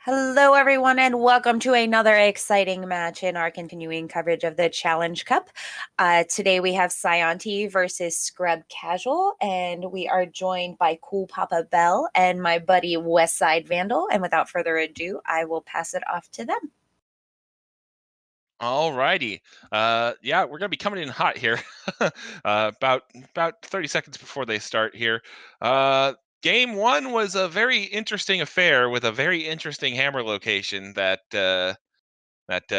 Hello, everyone, and welcome to another exciting match in our continuing coverage of the Challenge Cup. Today we have saiontea versus Scrubcasual, and we are joined by Cool Papa Bell and my buddy Westside Vandal. And without further ado, I will pass it off to them. All righty. Yeah, we're gonna be coming in hot here. About 30 seconds before they start here. Game one was a very interesting affair with a very interesting hammer location that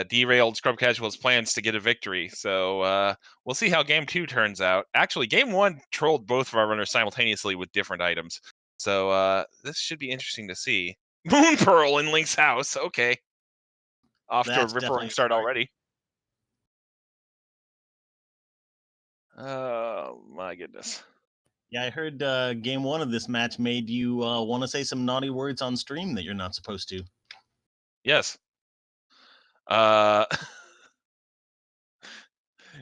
derailed Scrub Casual's plans to get a victory. So we'll see how game two turns out. Actually, game one trolled both of our runners simultaneously with different items. So this should be interesting to see. Moon Pearl in Link's house. Okay. Off to a That's rip-roaring definitely start smart. already. Oh my goodness. Yeah, I heard game one of this match made you want to say some naughty words on stream that you're not supposed to. Yes. Yeah,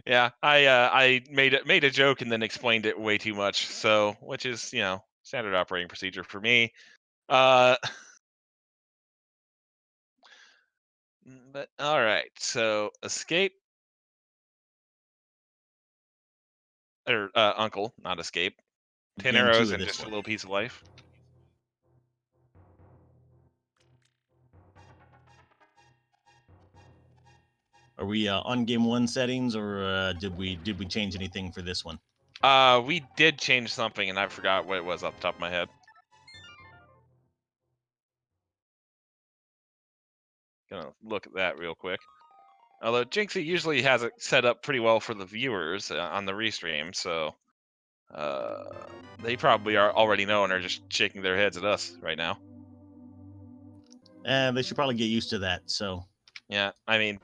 I made a joke and then explained it way too much. So, which is, standard operating procedure for me. Uh but all right. So, escape or uncle, not escape. 10 Game two arrows of and this just a one. little piece of life. Are we on game one settings, or did we change anything for this one? We did change something and I forgot what it was off the top of my head. Gonna look at that real quick. Although Jinxie usually has it set up pretty well for the viewers on the restream, so they probably already know and are just shaking their heads at us right now. And they should probably get used to that. So Yeah, I mean,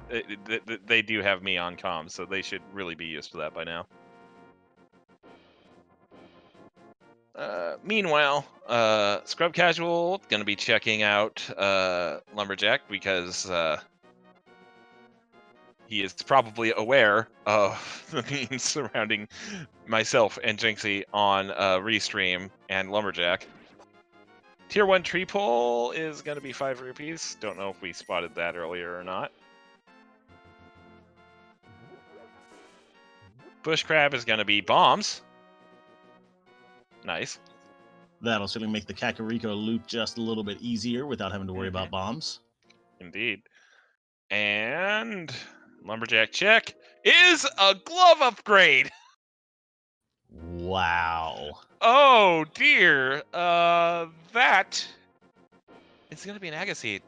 they do have me on comms, so they should really be used to that by now. Meanwhile, Scrub Casual gonna be checking out Lumberjack because he is probably aware of the memes surrounding myself and Jinxie on Restream and Lumberjack. Tier 1 tree pole is going to be 5 rupees. Don't know if we spotted that earlier or not. Bush crab is going to be bombs. Nice. that'll certainly make the Kakariko loop just a little bit easier without having to worry about bombs. Indeed. And Lumberjack check is a glove upgrade. Wow. Oh dear. That is going to be an Agaseed.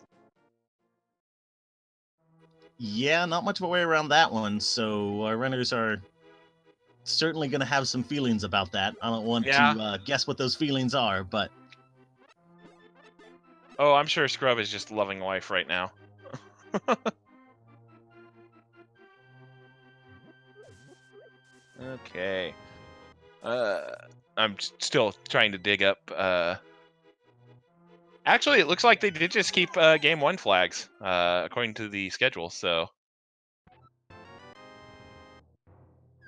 Yeah, not much of a way around that one. So our runners are certainly going to have some feelings about that. I don't want to guess what those feelings are, but oh, I'm sure Scrub is just loving life right now. Okay. I'm still trying to dig up. Actually, it looks like they did just keep game one flags, according to the schedule. So,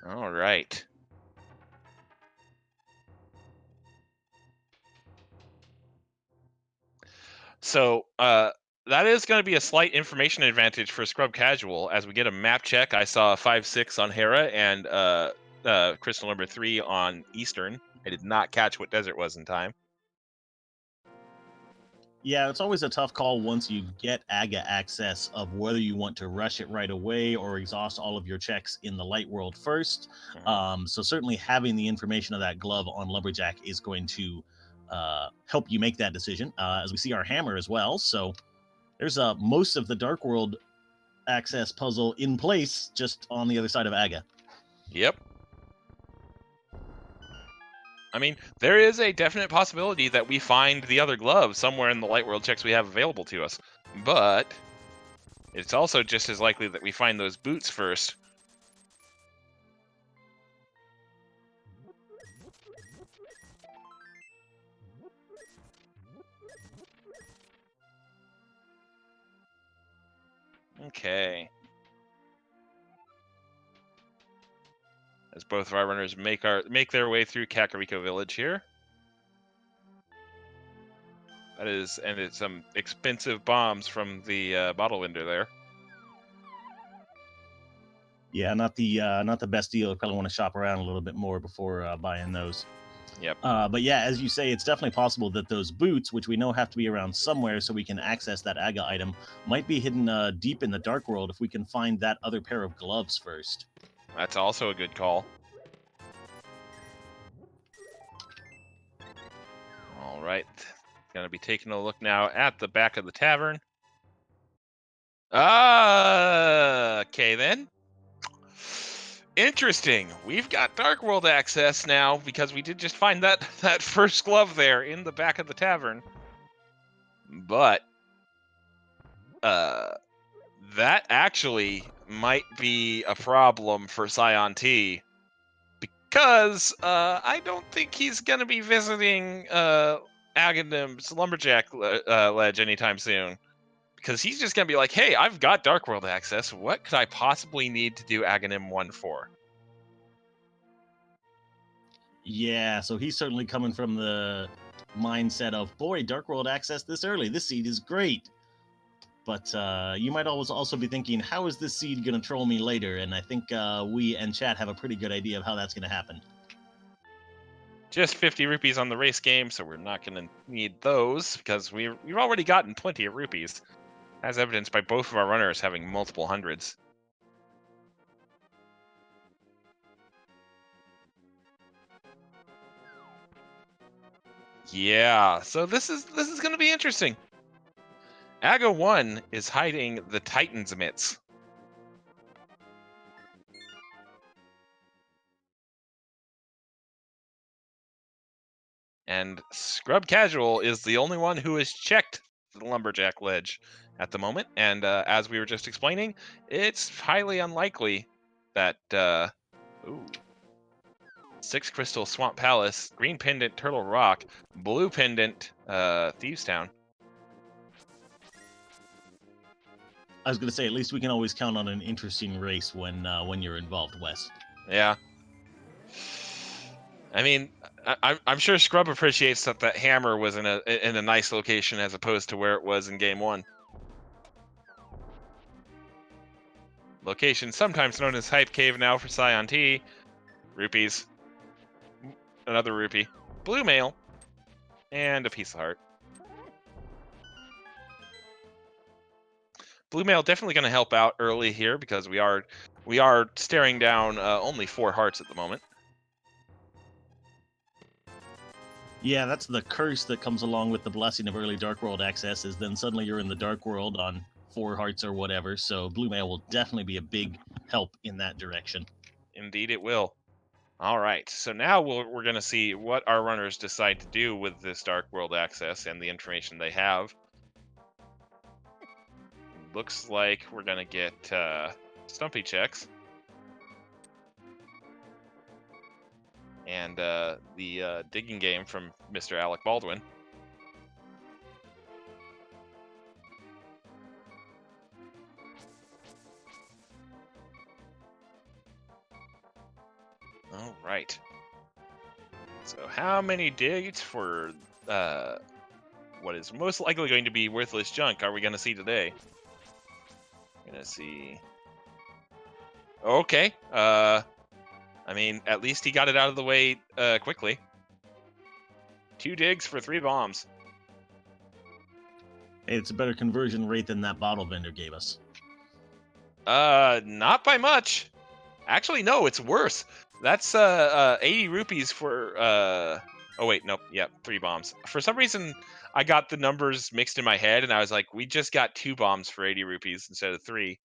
all right. So, that is going to be a slight information advantage for Scrub Casual as we get a map check. I saw 5-6 on Hera and crystal number 3 on Eastern. I did not catch what desert was in time. yeah, it's always a tough call once you get AGA access of whether you want to rush it right away or exhaust all of your checks in the light world first. So certainly having the information of that glove on Lumberjack is going to help you make that decision. As we see our hammer as well. So there's most of the Dark World access puzzle in place just on the other side of AGA. Yep. I mean, there is a definite possibility that we find the other glove somewhere in the light world checks we have available to us. But it's also just as likely that we find those boots first. Okay. As both of our runners make their way through Kakariko Village here. That is, and it's some expensive bombs from the bottle vendor there. Yeah, not the best deal. Probably want to shop around a little bit more before buying those. Yep. But yeah, as you say, it's definitely possible that those boots, which we know have to be around somewhere so we can access that Aga item, might be hidden deep in the Dark World if we can find that other pair of gloves first. That's also a good call. All right. Gonna be taking a look now at the back of the tavern. Okay then. Interesting. We've got Dark World access now because we did just find that first glove there in the back of the tavern. But that actually might be a problem for Saiontea because I don't think he's gonna be visiting Aghanim's Lumberjack Ledge anytime soon. Because he's just gonna be like, hey, I've got Dark World access. What could I possibly need to do Aghanim 1 for? Yeah, so he's certainly coming from the mindset of, boy, Dark World access this early. This seed is great. But you might always also be thinking, how is this seed going to troll me later? And I think we and chat have a pretty good idea of how that's going to happen. Just 50 rupees on the race game, so we're not going to need those because we've already gotten plenty of rupees, as evidenced by both of our runners having multiple hundreds. Yeah, so this is going to be interesting. Aga 1 is hiding the Titan's mitts. And Scrubcasual is the only one who has checked the Lumberjack Ledge at the moment. And as we were just explaining, it's highly unlikely that... ooh. 6 Crystal Swamp Palace, Green Pendant Turtle Rock, Blue Pendant Thieves Town. I was going to say, at least we can always count on an interesting race when you're involved, Wes. Yeah. I mean, I'm sure Scrub appreciates that hammer was in a nice location as opposed to where it was in Game 1. Location sometimes known as Hype Cave now for Saiontea. Rupees. Another rupee. Blue mail. And a piece of heart. Blue mail definitely going to help out early here because we are staring down only 4 hearts at the moment. Yeah, that's the curse that comes along with the blessing of early Dark World access, is then suddenly you're in the Dark World on 4 hearts or whatever, so Blue Mail will definitely be a big help in that direction. Indeed it will. All right, so now we're going to see what our runners decide to do with this Dark World access and the information they have. Looks like we're going to get Stumpy checks. And the digging game from Mr. Alec Baldwin. All right. So how many digs for what is most likely going to be worthless junk are we going to see today? We're going to see... Okay. I mean, at least he got it out of the way quickly. 2 digs for 3 bombs. Hey, it's a better conversion rate than that bottle vendor gave us. Not by much. Actually, no, it's worse. That's 80 rupees for oh wait, nope, yep, 3 bombs. For some reason, I got the numbers mixed in my head, and I was like, we just got 2 bombs for 80 rupees instead of 3.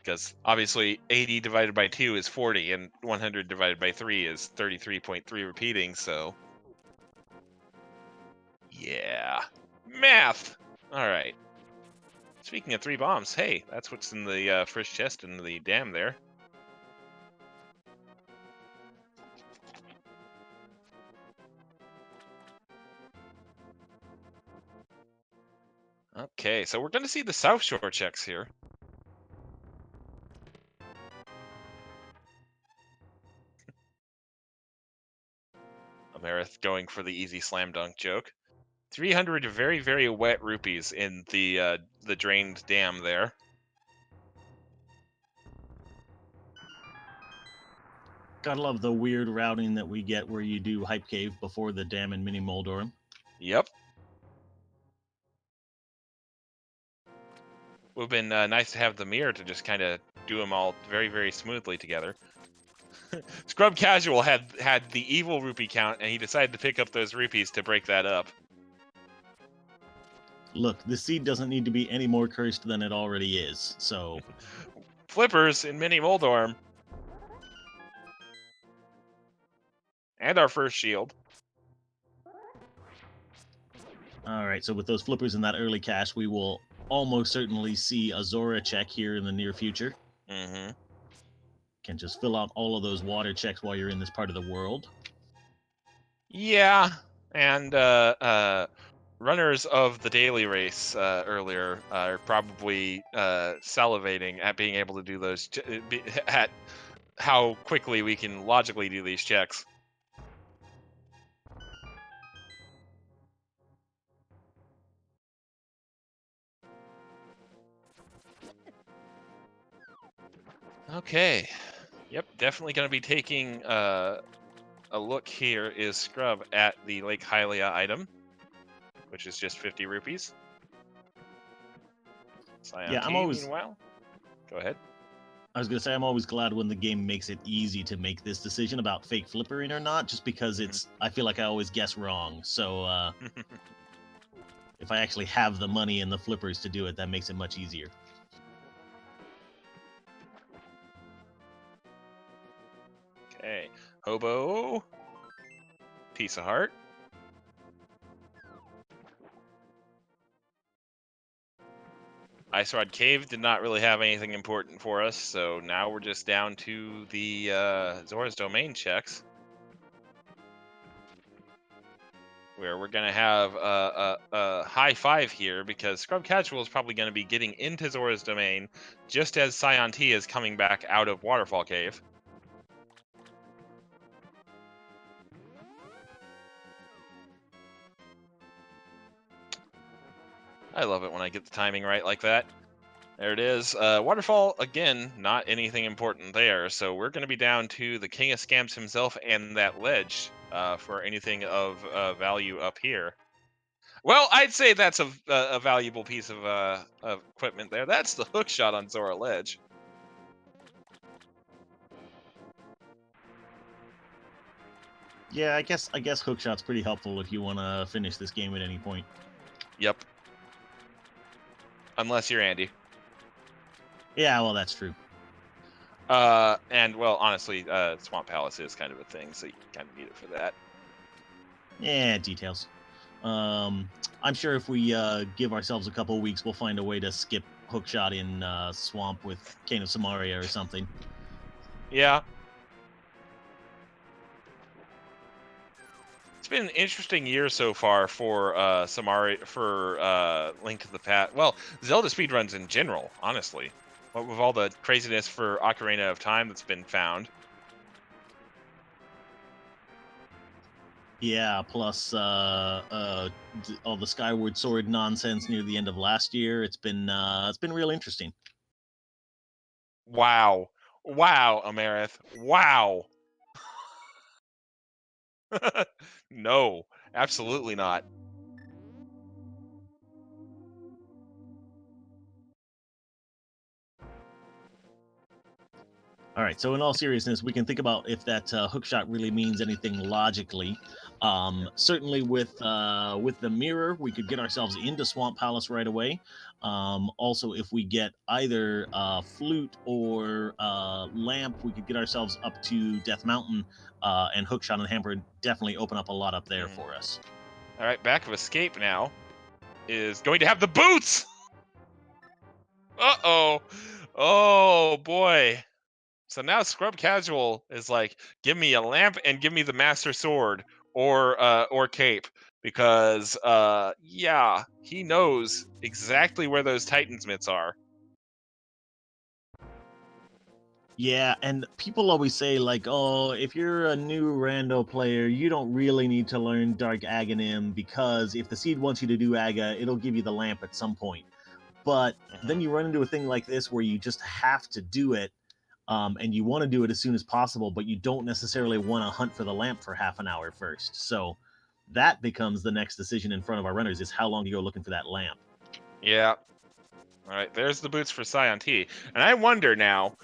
Because obviously 80 divided by 2 is 40, and 100 divided by 3 is 33.3 repeating, so... Yeah. Math! Alright. Speaking of 3 bombs, hey, that's what's in the first chest in the dam there. Okay, so we're going to see the South Shore checks here. Amerith going for the easy slam dunk joke. 300 very, very wet rupees in the drained dam there. Gotta love the weird routing that we get where you do Hype Cave before the dam in Mini Moldorm. Yep. Would have been nice to have the mirror to just kind of do them all very, very smoothly together. Scrubcasual had the evil rupee count, and he decided to pick up those rupees to break that up. Look, the seed doesn't need to be any more cursed than it already is, so... Flippers in Mini Moldorm. And our first shield. Alright, so with those flippers in that early cache, we will almost certainly see a Zora check here in the near future. Mm-hmm. Can just fill out all of those water checks while you're in this part of the world. Yeah, and runners of the daily race earlier are probably salivating at being able to do those, at how quickly we can logically do these checks. Okay. Yep, definitely going to be taking a look here is Scrub at the Lake Hylia item, which is just 50 rupees. Yeah, I'm always... meanwhile. Go ahead. I was gonna say I'm always glad when the game makes it easy to make this decision about fake flippering or not, just because it's I feel like I always guess wrong. So if I actually have the money and the flippers to do it, that makes it much easier. Okay, Hobo, piece of heart. Ice Rod Cave did not really have anything important for us, so now we're just down to the Zora's Domain checks, where we're going to have a high five here, because Scrubcasual is probably going to be getting into Zora's Domain just as saiontea is coming back out of Waterfall Cave. I love it when I get the timing right like that. There it is. Waterfall, again, not anything important there. So we're going to be down to the King of Scamps himself and that ledge for anything of value up here. Well, I'd say that's a valuable piece of equipment there. That's the hook shot on Zora Ledge. Yeah, I guess hookshot's pretty helpful if you want to finish this game at any point. Yep. Unless you're Andy. Yeah, well, that's true. And, well, honestly, Swamp Palace is kind of a thing, so you kind of need it for that. Yeah, details. I'm sure if we give ourselves a couple of weeks, we'll find a way to skip hookshot in Swamp with Cane of Samaria or something. Yeah. It's been an interesting year so far for Link to the Past. Well, Zelda speedruns in general, honestly. With all the craziness for Ocarina of Time that's been found. Yeah, plus all the Skyward Sword nonsense near the end of last year. It's been real interesting. Wow. Wow, Amerith. Wow. No, absolutely not. All right, so in all seriousness, we can think about if that hookshot really means anything logically. Certainly, with the mirror, we could get ourselves into Swamp Palace right away. Also, if we get either flute or lamp, we could get ourselves up to Death Mountain, and hookshot and hamper definitely open up a lot up there for us. All right, back of escape now is going to have the boots. Uh-oh. Oh boy. So now Scrubcasual is like, give me a lamp and give me the Master Sword or cape, because yeah, he knows exactly where those Titans mitts are. Yeah, and people always say like, "Oh, if you're a new rando player, you don't really need to learn Dark Aghanim because if the seed wants you to do Aga, it'll give you the lamp at some point." But then you run into a thing like this where you just have to do it, and you want to do it as soon as possible, but you don't necessarily want to hunt for the lamp for half an hour first. So that becomes the next decision in front of our runners: is how long do you go looking for that lamp? Yeah. All right, there's the boots for saiontea. And I wonder now,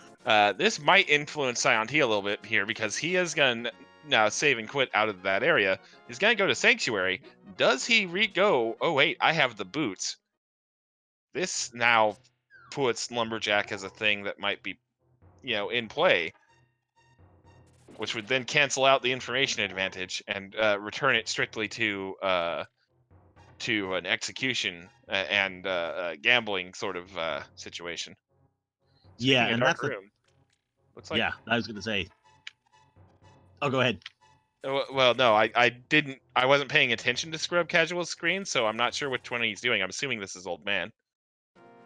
this might influence saiontea a little bit here because he is going to now save and quit out of that area. He's going to go to Sanctuary. Does he go, oh, wait, I have the boots. This now puts Lumberjack as a thing that might be, in play, which would then cancel out the information advantage and return it strictly to an execution and gambling sort of situation. Yeah, Speaking of and dark that's the room, looks like. yeah. I was going to say. Oh, go ahead. Well, no, I didn't. I wasn't paying attention to Scrubcasual's screen, so I'm not sure which one he's doing. I'm assuming this is Old Man.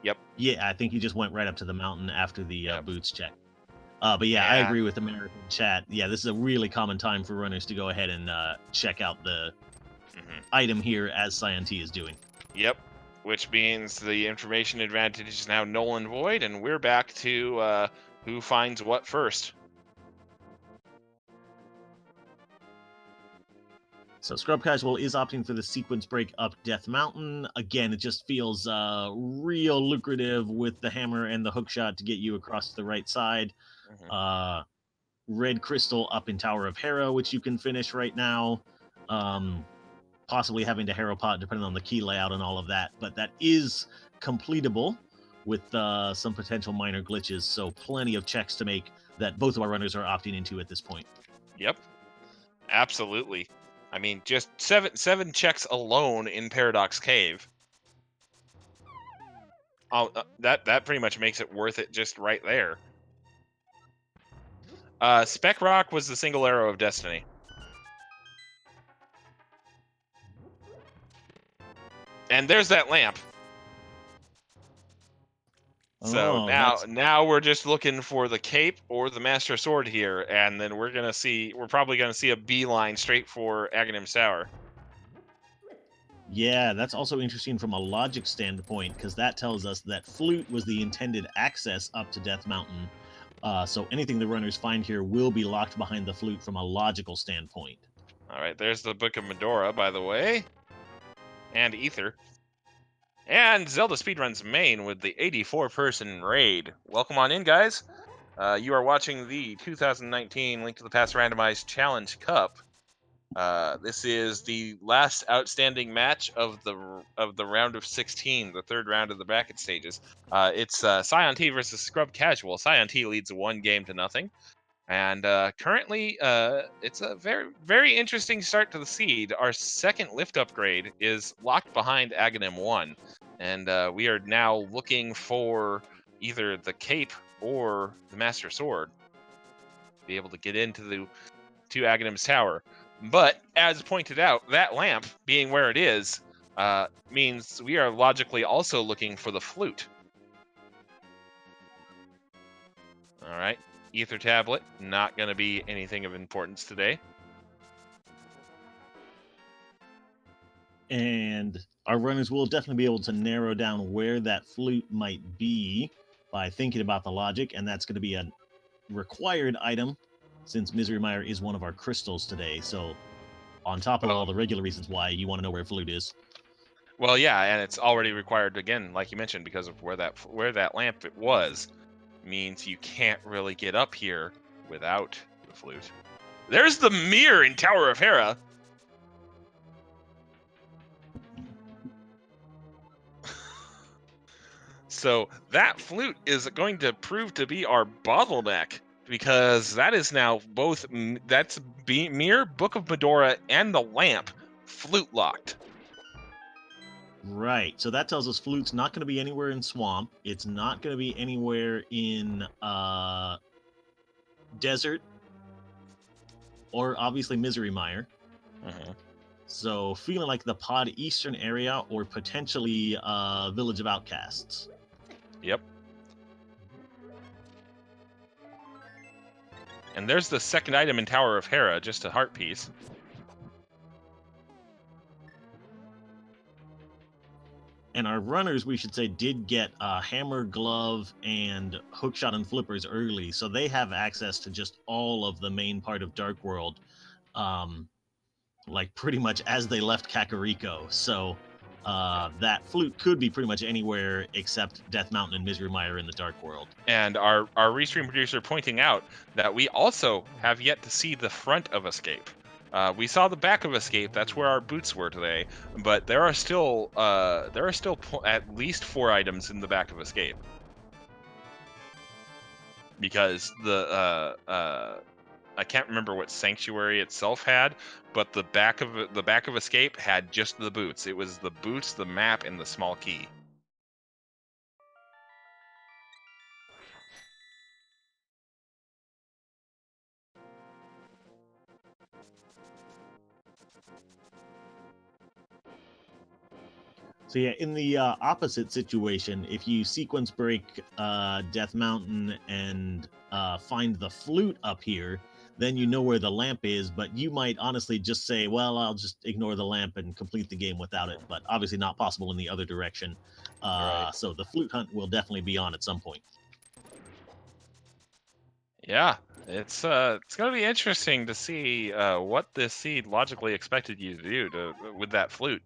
Yep. Yeah, I think he just went right up to the mountain after the Yep. boots check. But yeah, I Yeah. agree with American Chat. Yeah, this is a really common time for runners to go ahead and check out the item here as saiontea is doing. Yep. Which means the information advantage is now null and void, and we're back to who finds what first. So Scrubcasual is opting for the sequence break up Death Mountain. Again, it just feels real lucrative with the hammer and the hook shot to get you across to the right side. Red Crystal up in Tower of Hera, which you can finish right now. Possibly having to Hero Pot depending on the key layout and all of that, but that is completable with some potential minor glitches. So plenty of checks to make that both of our runners are opting into at this point. Yep. Absolutely. I mean, just seven checks alone in Paradox Cave. That pretty much makes it worth it just right there. Spec Rock was the single arrow of destiny. And there's that lamp. So now we're just looking for the cape or the master sword here, and then we're probably gonna see a beeline straight for Aghanim's Tower. Yeah, that's also interesting from a logic standpoint because that tells us that flute was the intended access up to Death Mountain. So anything the runners find here will be locked behind the flute from a logical standpoint. All right, there's the Book of Medora, by the way, and Ether. And Zelda Speedrun's main with the 84-person raid. Welcome on in, guys. You are watching the 2019 Link to the Past Randomized Challenge Cup. This is the last outstanding match of the round of 16, the third round of the bracket stages. It's saiontea versus Scrubcasual. saiontea leads 1-0. And currently, it's a very, very interesting start to the seed. Our second lift upgrade is locked behind Aghanim 1. And we are now looking for either the cape or the Master Sword to be able to get into Aghanim's Tower. But, as pointed out, that lamp, being where it is, means we are logically also looking for the flute. All right. Ether tablet, not going to be anything of importance today. And our runners will definitely be able to narrow down where that flute might be by thinking about the logic, and that's going to be a required item since Misery Mire is one of our crystals today. So on top of all the regular reasons why you want to know where flute is. Well, yeah, and it's already required again, like you mentioned, because of where that lamp was, means you can't really get up here without the flute. There's the mirror in Tower of Hera. So that flute is going to prove to be our bottleneck because that is now Mirror, Book of Medora, and the lamp flute locked. Right. So that tells us flute's not going to be anywhere in swamp. It's not going to be anywhere in desert or obviously Misery Mire. So feeling like the Pod Eastern area or potentially Village of Outcasts. Yep. And there's the second item in Tower of Hera, just a heart piece. And our runners, we should say, did get hammer, glove, and hookshot and flippers early, so they have access to just all of the main part of Dark World, like pretty much as they left Kakariko. So that flute could be pretty much anywhere except Death Mountain and Misery Mire in the Dark World. And our restream producer pointing out that we also have yet to see the front of Escape. We saw the back of Escape. That's where our boots were today. But there are still at least 4 items in the back of Escape, because the I can't remember what Sanctuary itself had, but the back of Escape had just the boots. It was the boots, the map, and the small key. So yeah, in the opposite situation, if you sequence break Death Mountain and find the flute up here, then you know where the lamp is, but you might honestly just say, well, I'll just ignore the lamp and complete the game without it, but obviously not possible in the other direction. Right. So the flute hunt will definitely be on at some point. Yeah, it's gonna be interesting to see what this seed logically expected you to do with that flute,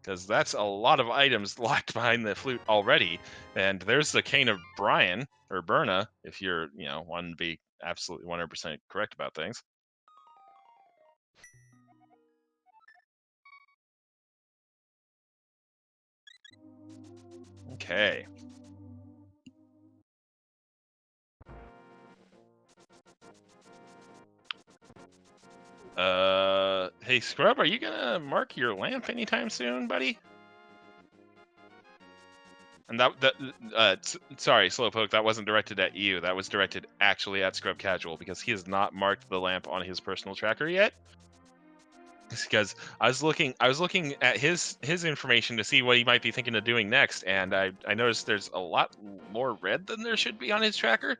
because that's a lot of items locked behind the flute already. And there's the Cane of Brian, or Berna, if you're wanting to be absolutely 100% correct about things. Okay. Hey Scrub, are you gonna mark your lamp anytime soon, buddy? And sorry, Slowpoke, that wasn't directed at you. That was directed actually at Scrubcasual, because he has not marked the lamp on his personal tracker yet. It's because I was looking at his information to see what he might be thinking of doing next, and I noticed there's a lot more red than there should be on his tracker.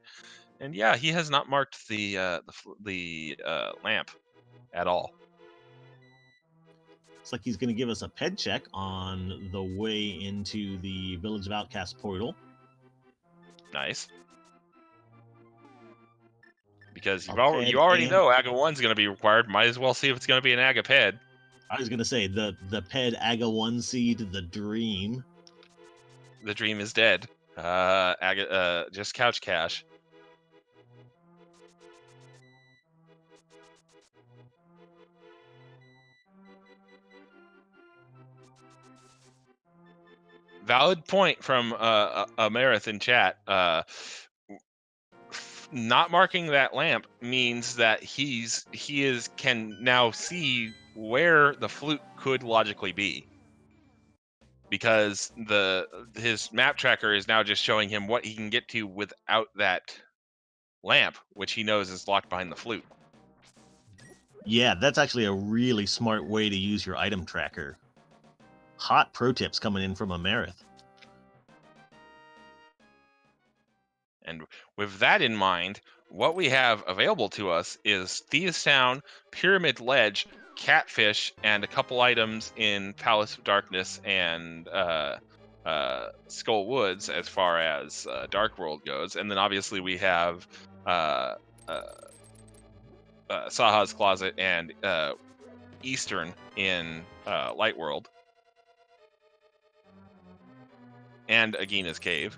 And yeah, he has not marked the lamp at all. Looks like he's going to give us a ped check on the way into the Village of Outcasts portal. Nice. Because you already know Aga 1's going to be required. Might as well see if it's going to be an Aga Ped. I was going to say the Ped Aga 1 seed, the Dream. The Dream is dead. Aga, just Couch Cash. Valid point from Amarith in chat. Not marking that lamp means that he can now see where the flute could logically be, because his map tracker is now just showing him what he can get to without that lamp, which he knows is locked behind the flute. Yeah, that's actually a really smart way to use your item tracker. Hot pro tips coming in from Amarith. And with that in mind, what we have available to us is Thieves Town, Pyramid Ledge, Catfish, and a couple items in Palace of Darkness and Skull Woods as far as Dark World goes. And then obviously we have Saha's Closet and Eastern in Light World. And Agina's Cave.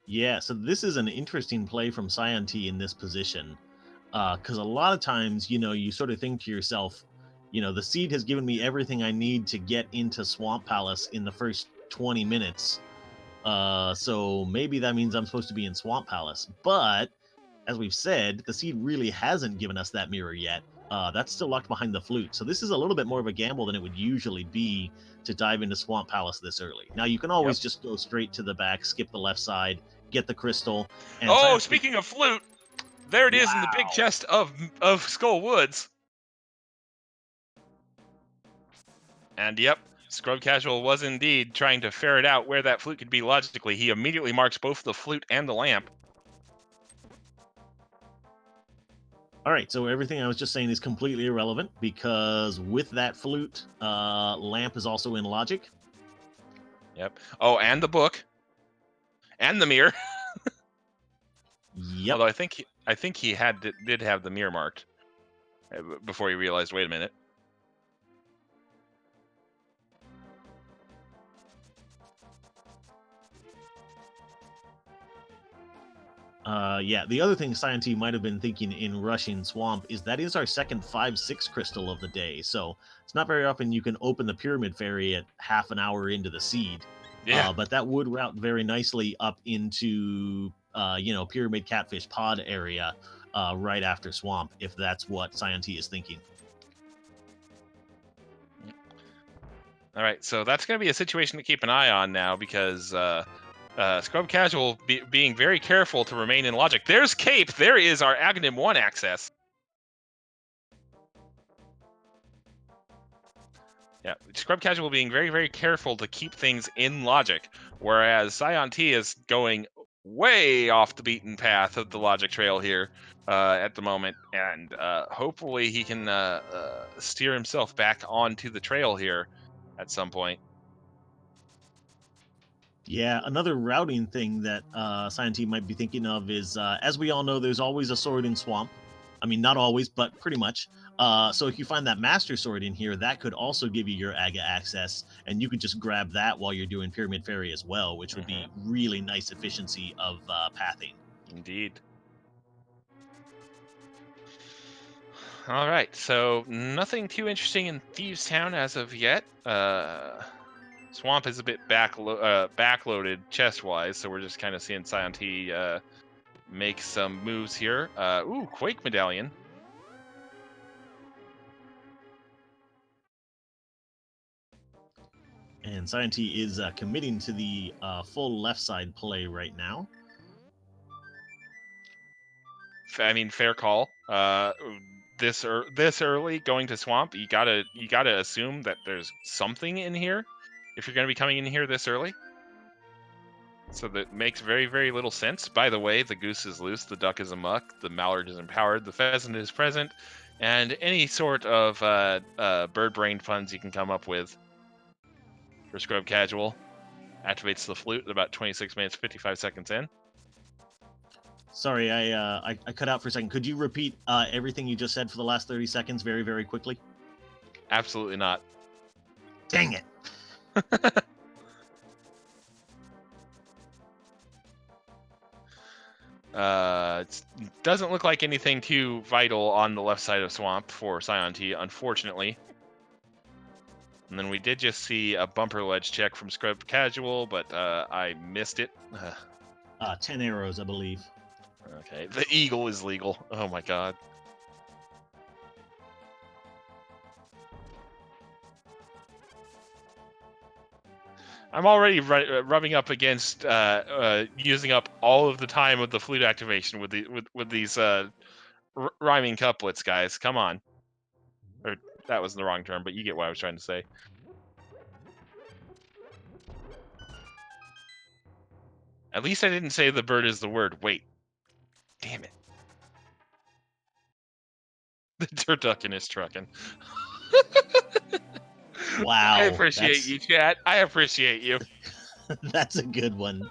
Yeah, so this is an interesting play from saiontea in this position, because a lot of times, you sort of think to yourself, the seed has given me everything I need to get into Swamp Palace in the first 20 minutes, so maybe that means I'm supposed to be in Swamp Palace. But, as we've said, the seed really hasn't given us that mirror yet. That's still locked behind the flute, so this is a little bit more of a gamble than it would usually be to dive into Swamp Palace this early. Now, you can always just go straight to the back, skip the left side, get the crystal. And speaking of flute, there it is in the big chest of Skull Woods. And yep, Scrubcasual was indeed trying to ferret out where that flute could be logically. He immediately marks both the flute and the lamp. All right, so everything I was just saying is completely irrelevant because with that flute, lamp is also in logic. Yep. Oh, and the book. And the mirror. Yep. Although I think he did have the mirror marked before he realized, wait a minute. Yeah, the other thing saiontea might have been thinking in rushing swamp is that is our second 5-6 crystal of the day, so it's not very often you can open the pyramid fairy at half an hour into the seed. Yeah. But that would route very nicely up into pyramid catfish pod area right after swamp, if that's what saiontea is thinking. All right, so that's going to be a situation to keep an eye on now because Scrubcasual being very careful to remain in logic. There's Cape. There is our Aghanim 1 access. Yeah, Scrubcasual being very, very careful to keep things in logic, whereas saiontea is going way off the beaten path of the logic trail here at the moment, and hopefully he can steer himself back onto the trail here at some point. Yeah, another routing thing that saiontea might be thinking of is, as we all know, there's always a sword in swamp. I mean, not always, but pretty much. So if you find that master sword in here, that could also give you your Aga access, and you could just grab that while you're doing Pyramid Fairy as well, which would be really nice efficiency of pathing. Indeed. All right, so nothing too interesting in Thieves Town as of yet. Swamp is a bit backloaded chest-wise, so we're just kind of seeing saiontea make some moves here. Ooh, Quake Medallion. And saiontea is committing to the full left side play right now. I mean, fair call. This early going to Swamp, you gotta assume that there's something in here if you're gonna be coming in here this early. So that makes very, very little sense. By the way, the goose is loose, the duck is amuck, the mallard is empowered, the pheasant is present, and any sort of bird brain puns you can come up with for Scrubcasual activates the flute at about 26 minutes 55 seconds in. Sorry, I cut out for a second. Could you repeat everything you just said for the last 30 seconds very, very quickly? Absolutely not. Dang it. It doesn't look like anything too vital on the left side of Swamp for saiontea, unfortunately. And then we did just see a bumper ledge check from Scrubcasual, but I missed it. 10 arrows, I believe. Okay, the eagle is legal. Oh my god. I'm already rubbing up against using up all of the time of the flute activation with these rhyming couplets, guys. Come on. Or that was the wrong term, but you get what I was trying to say. At least I didn't say the bird is the word. Wait. Damn it. The turducken is trucking. Wow. I appreciate you, chat. I appreciate you. That's a good one.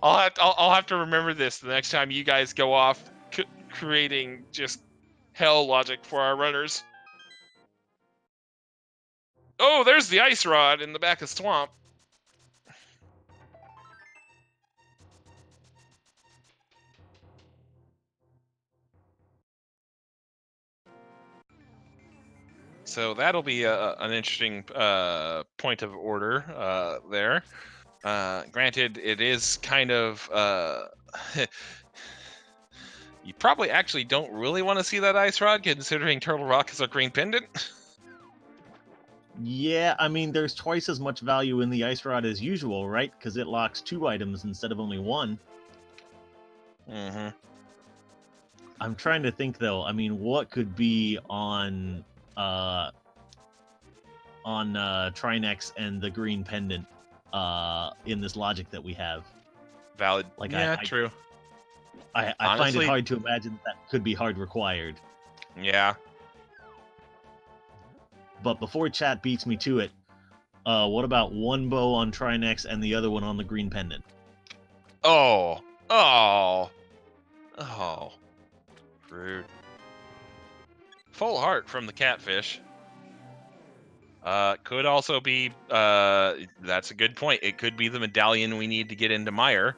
I'll have to remember this the next time you guys go off creating just hell logic for our runners. Oh, there's the ice rod in the back of Swamp. So that'll be an interesting point of order there. Granted, it is kind of... you probably actually don't really want to see that ice rod, considering Turtle Rock is a green pendant. Yeah, I mean, there's twice as much value in the ice rod as usual, right? Because it locks 2 items instead of only 1. Mm-hmm. I'm trying to think, though. I mean, what could be on on Trinex and the green pendant in this logic that we have. Valid. Like, yeah, true. I Honestly, find it hard to imagine that could be hard required. Yeah. But before chat beats me to it, what about one bow on Trinex and the other one on the green pendant? Oh. Oh. Oh. Rude. Full heart from the catfish. Could also be, that's a good point. It could be the medallion we need to get into Mire.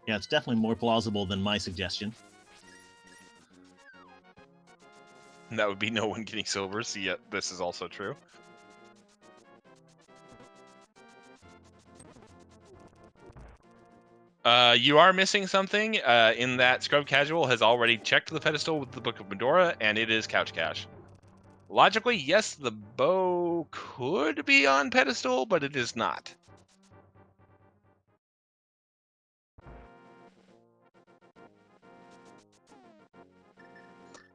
Yeah, it's definitely more plausible than my suggestion. That would be no one getting silver, so yeah, this is also true. You are missing something, in that Scrubcasual has already checked the pedestal with the Book of Medora, and it is Couch Cash. Logically, yes, the bow could be on pedestal, but it is not.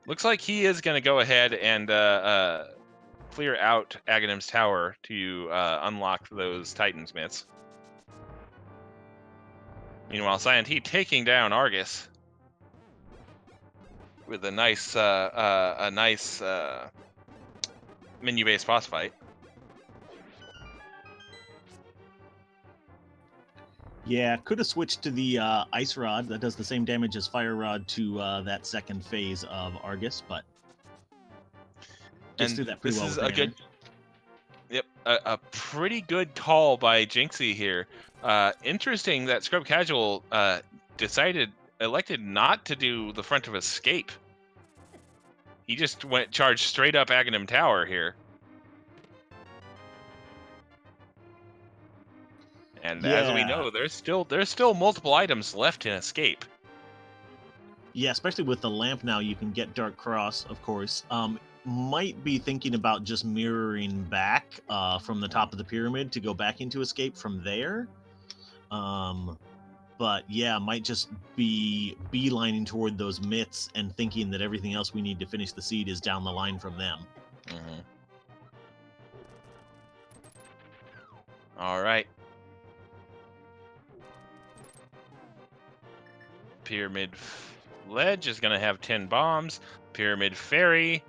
Looks like he is going to go ahead and clear out Aghanim's tower to unlock those Titan Smiths. Meanwhile, saiontea taking down Argus with a nice menu-based boss fight. Yeah, could have switched to the Ice Rod. That does the same damage as Fire Rod to that second phase of Argus, but just threw that pretty well with a good, yep, a pretty good call by Jinxie here. Interesting that Scrubcasual elected not to do the front of escape. He just charged straight up Aghanim Tower here. And as we know, there's still multiple items left in escape. Yeah, especially with the lamp now, you can get Dark Cross, of course. Might be thinking about just mirroring back from the top of the pyramid to go back into escape from there. But yeah, might just be beelining toward those myths and thinking that everything else we need to finish the seed is down the line from them. Mm-hmm. All right. Pyramid Ledge is going to have 10 bombs. Pyramid Ferry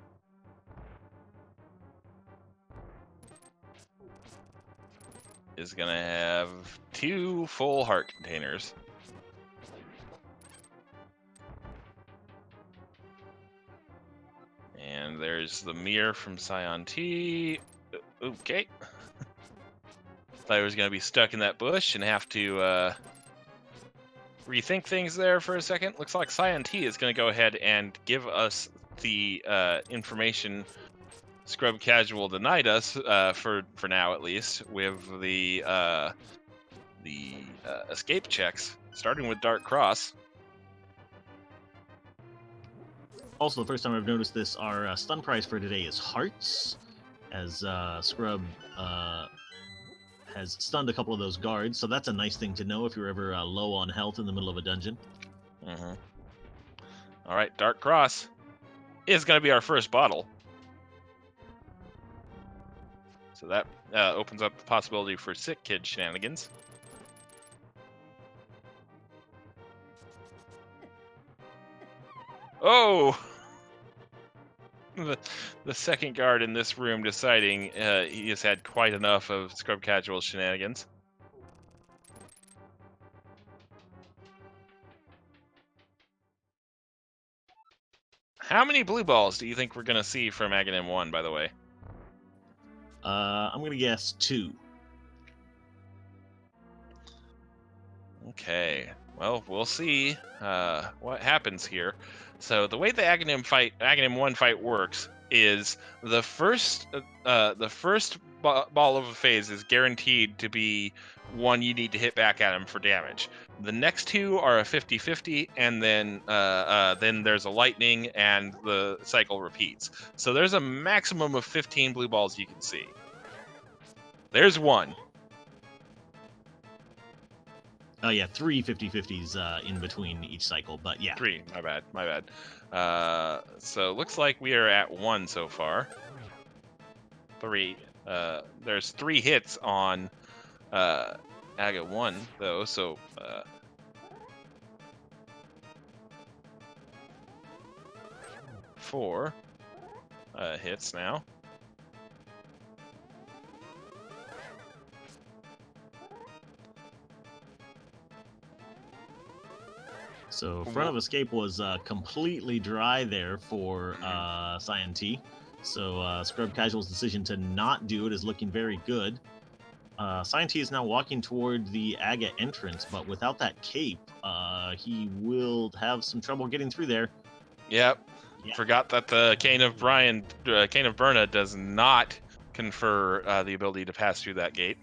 is going to have 2 full heart containers. And there's the mirror from saiontea. Okay. Thought I was going to be stuck in that bush and have to rethink things there for a second. Looks like saiontea is going to go ahead and give us the information Scrubcasual denied us, for now at least, with the escape checks, starting with Dark Cross. Also, the first time I've noticed this, our stun prize for today is hearts, as Scrub has stunned a couple of those guards, so that's a nice thing to know if you're ever low on health in the middle of a dungeon. Mm-hmm. All right, Dark Cross is going to be our first bottle. So that opens up the possibility for Sick Kid shenanigans. Oh! The second guard in this room deciding he has had quite enough of Scrubcasual shenanigans. How many blue balls do you think we're going to see from Aghanim 1, by the way? I'm going to guess 2. Okay. Well, we'll see what happens here. So the way the Aghanim 1 fight works is the first ball of a phase is guaranteed to be one you need to hit back at him for damage. The next 2 are a 50-50, and then there's a lightning, and the cycle repeats. So there's a maximum of 15 blue balls you can see. There's 1. Oh yeah, 3 50/50s in between each cycle, but yeah. 3. My bad. So looks like we are at 1 so far. 3. There's 3 hits on Aga 1 though, so 4 hits now. So front of escape was completely dry there for saiontea. So Scrubcasual's decision to not do it is looking very good. saiontea is now walking toward the Aga entrance, but without that cape, he will have some trouble getting through there. Yep. Yeah. Forgot that the Cane of Berna does not confer the ability to pass through that gate.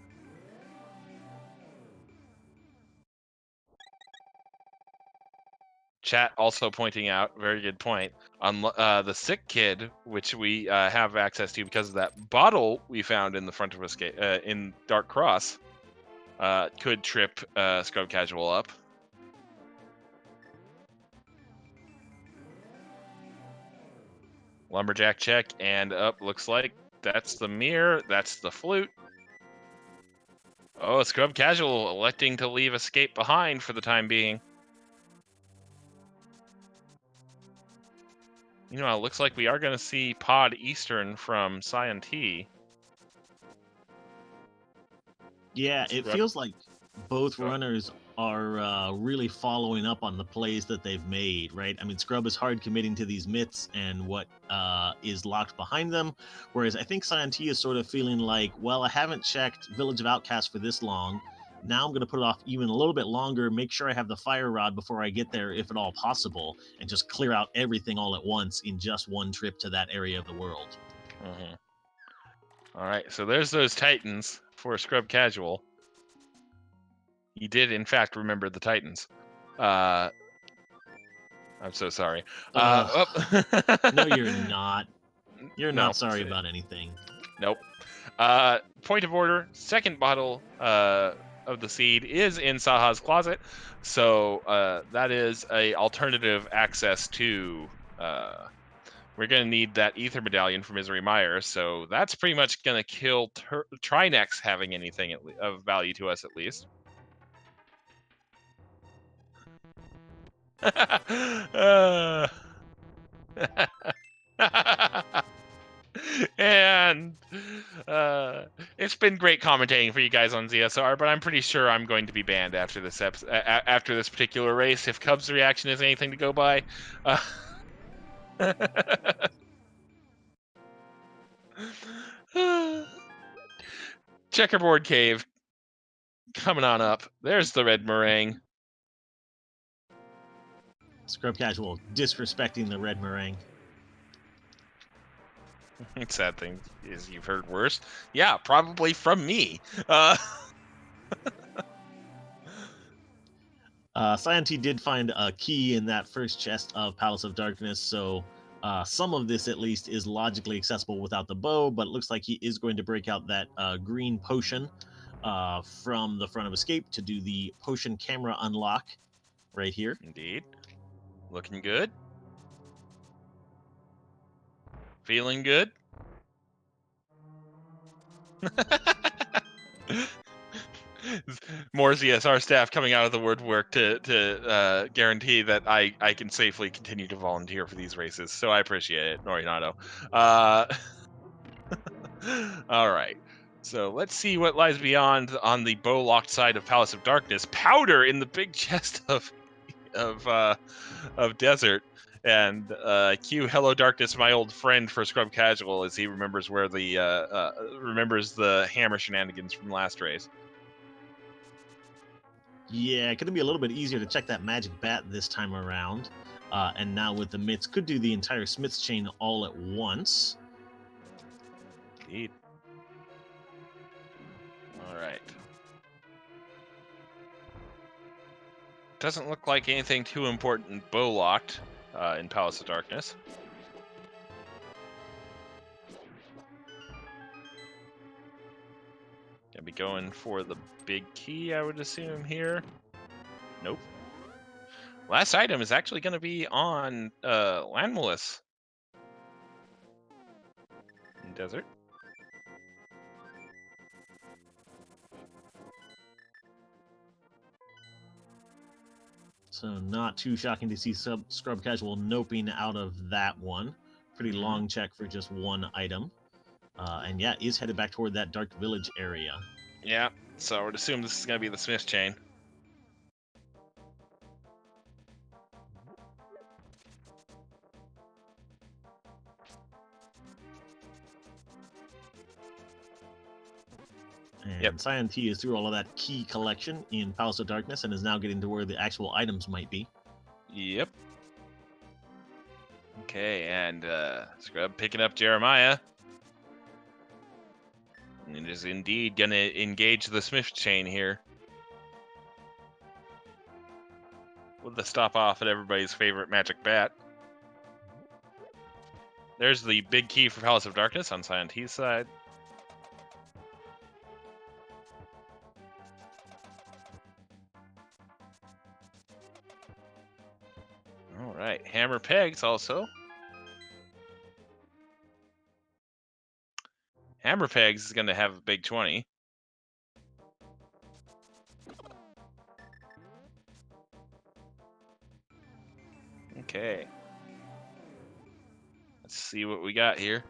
Chat also pointing out, very good point, on the sick kid, which we have access to because of that bottle we found in the front of escape in Dark Cross, could trip Scrubcasual up. Lumberjack check, and up looks like that's the mirror, that's the flute. Oh, Scrubcasual electing to leave escape behind for the time being. You know, it looks like we are going to see Pod Eastern from saiontea. Yeah, it feels like both runners are really following up on the plays that they've made, right? I mean, Scrub is hard committing to these myths and what is locked behind them, whereas I think saiontea is sort of feeling like, well, I haven't checked Village of Outcasts for this long. Now I'm going to put it off even a little bit longer, make sure I have the fire rod before I get there, if at all possible, and just clear out everything all at once in just one trip to that area of the world. Mm-hmm. All right, so there's those Titans for Scrubcasual. He did, in fact, remember the Titans. I'm so sorry. No, you're not. You're No. not sorry about anything. Nope. Point of order, second bottle of the seed is in Saha's closet, so that is a alternative access to we're going to need that ether medallion from Misery Myers, so that's pretty much going to kill Trinex having anything of value to us, at least. And it's been great commentating for you guys on ZSR, but I'm pretty sure I'm going to be banned after this after this particular race if Cubs' reaction is anything to go by. Checkerboard Cave coming on up. There's the red meringue. Scrubcasual disrespecting the red meringue. Sad thing is you've heard worse. Yeah, probably from me. saiontea did find a key in that first chest of Palace of Darkness, so some of this at least is logically accessible without the bow, but it looks like he is going to break out that green potion from the front of escape to do the potion camera unlock right here. Indeed. Looking good. Feeling good. More ZSR staff coming out of the woodwork to guarantee that I can safely continue to volunteer for these races. So I appreciate it, Norinato. All right. So let's see what lies beyond on the bow-locked side of Palace of Darkness. Powder in the big chest of desert. And cue Hello Darkness, my old friend, for Scrubcasual as he remembers where the remembers the hammer shenanigans from last race. Yeah, going to be a little bit easier to check that magic bat this time around. And now with the mitts, could do the entire Smith's chain all at once. Indeed. All right. Doesn't look like anything too important bow locked in Palace of Darkness. Gonna be going for the big key, I would assume, here. Nope. Last item is actually going to be on Landmalus. Desert. So not too shocking to see Scrubcasual noping out of that one. Pretty long check for just one item. And yeah, is headed back toward that Dark Village area. Yeah, so I would assume this is going to be the Smith chain. And saiontea is through all of that key collection in Palace of Darkness and is now getting to where the actual items might be. Yep. Okay, and Scrub picking up Jeremiah. And it is indeed going to engage the Smith chain here. With the stop off at everybody's favorite magic bat. There's the big key for Palace of Darkness on saiontea's side. All right, hammer pegs also. Hammer pegs is going to have a big 20. Okay. Let's see what we got here.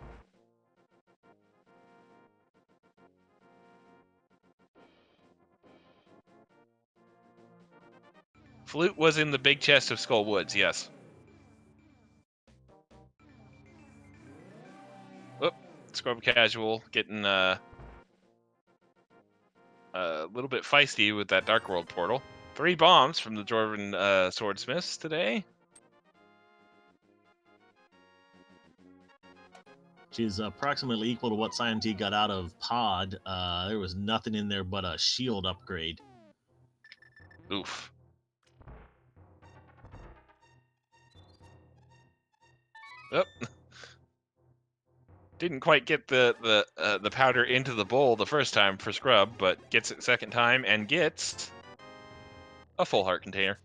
Flute was in the big chest of Skull Woods, yes. Oop, Scrubcasual getting a little bit feisty with that Dark World portal. 3 bombs from the Dwarven swordsmiths today. Which is approximately equal to what saiontea got out of Pod. There was nothing in there but a shield upgrade. Oof. Oh. Didn't quite get the powder into the bowl the first time for Scrub, but gets it second time and gets a full heart container.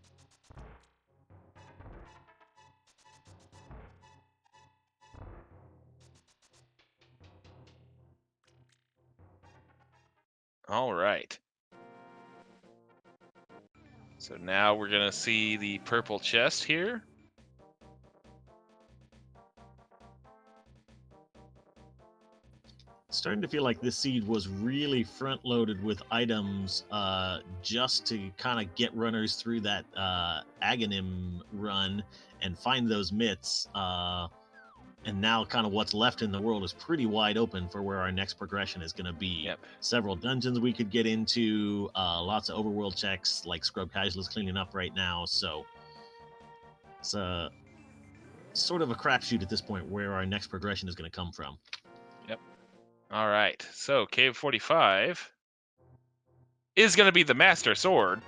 All right. So now we're going to see the purple chest here. Starting to feel like this seed was really front loaded with items just to kind of get runners through that Aghanim run and find those myths. And now kind of what's left in the world is pretty wide open for where our next progression is going to be. Yep. Several dungeons we could get into, lots of overworld checks like Scrubcasual is cleaning up right now. So it's sort of a crapshoot at this point where our next progression is going to come from. Yep. All right. So Cave 45 is going to be the Master Sword.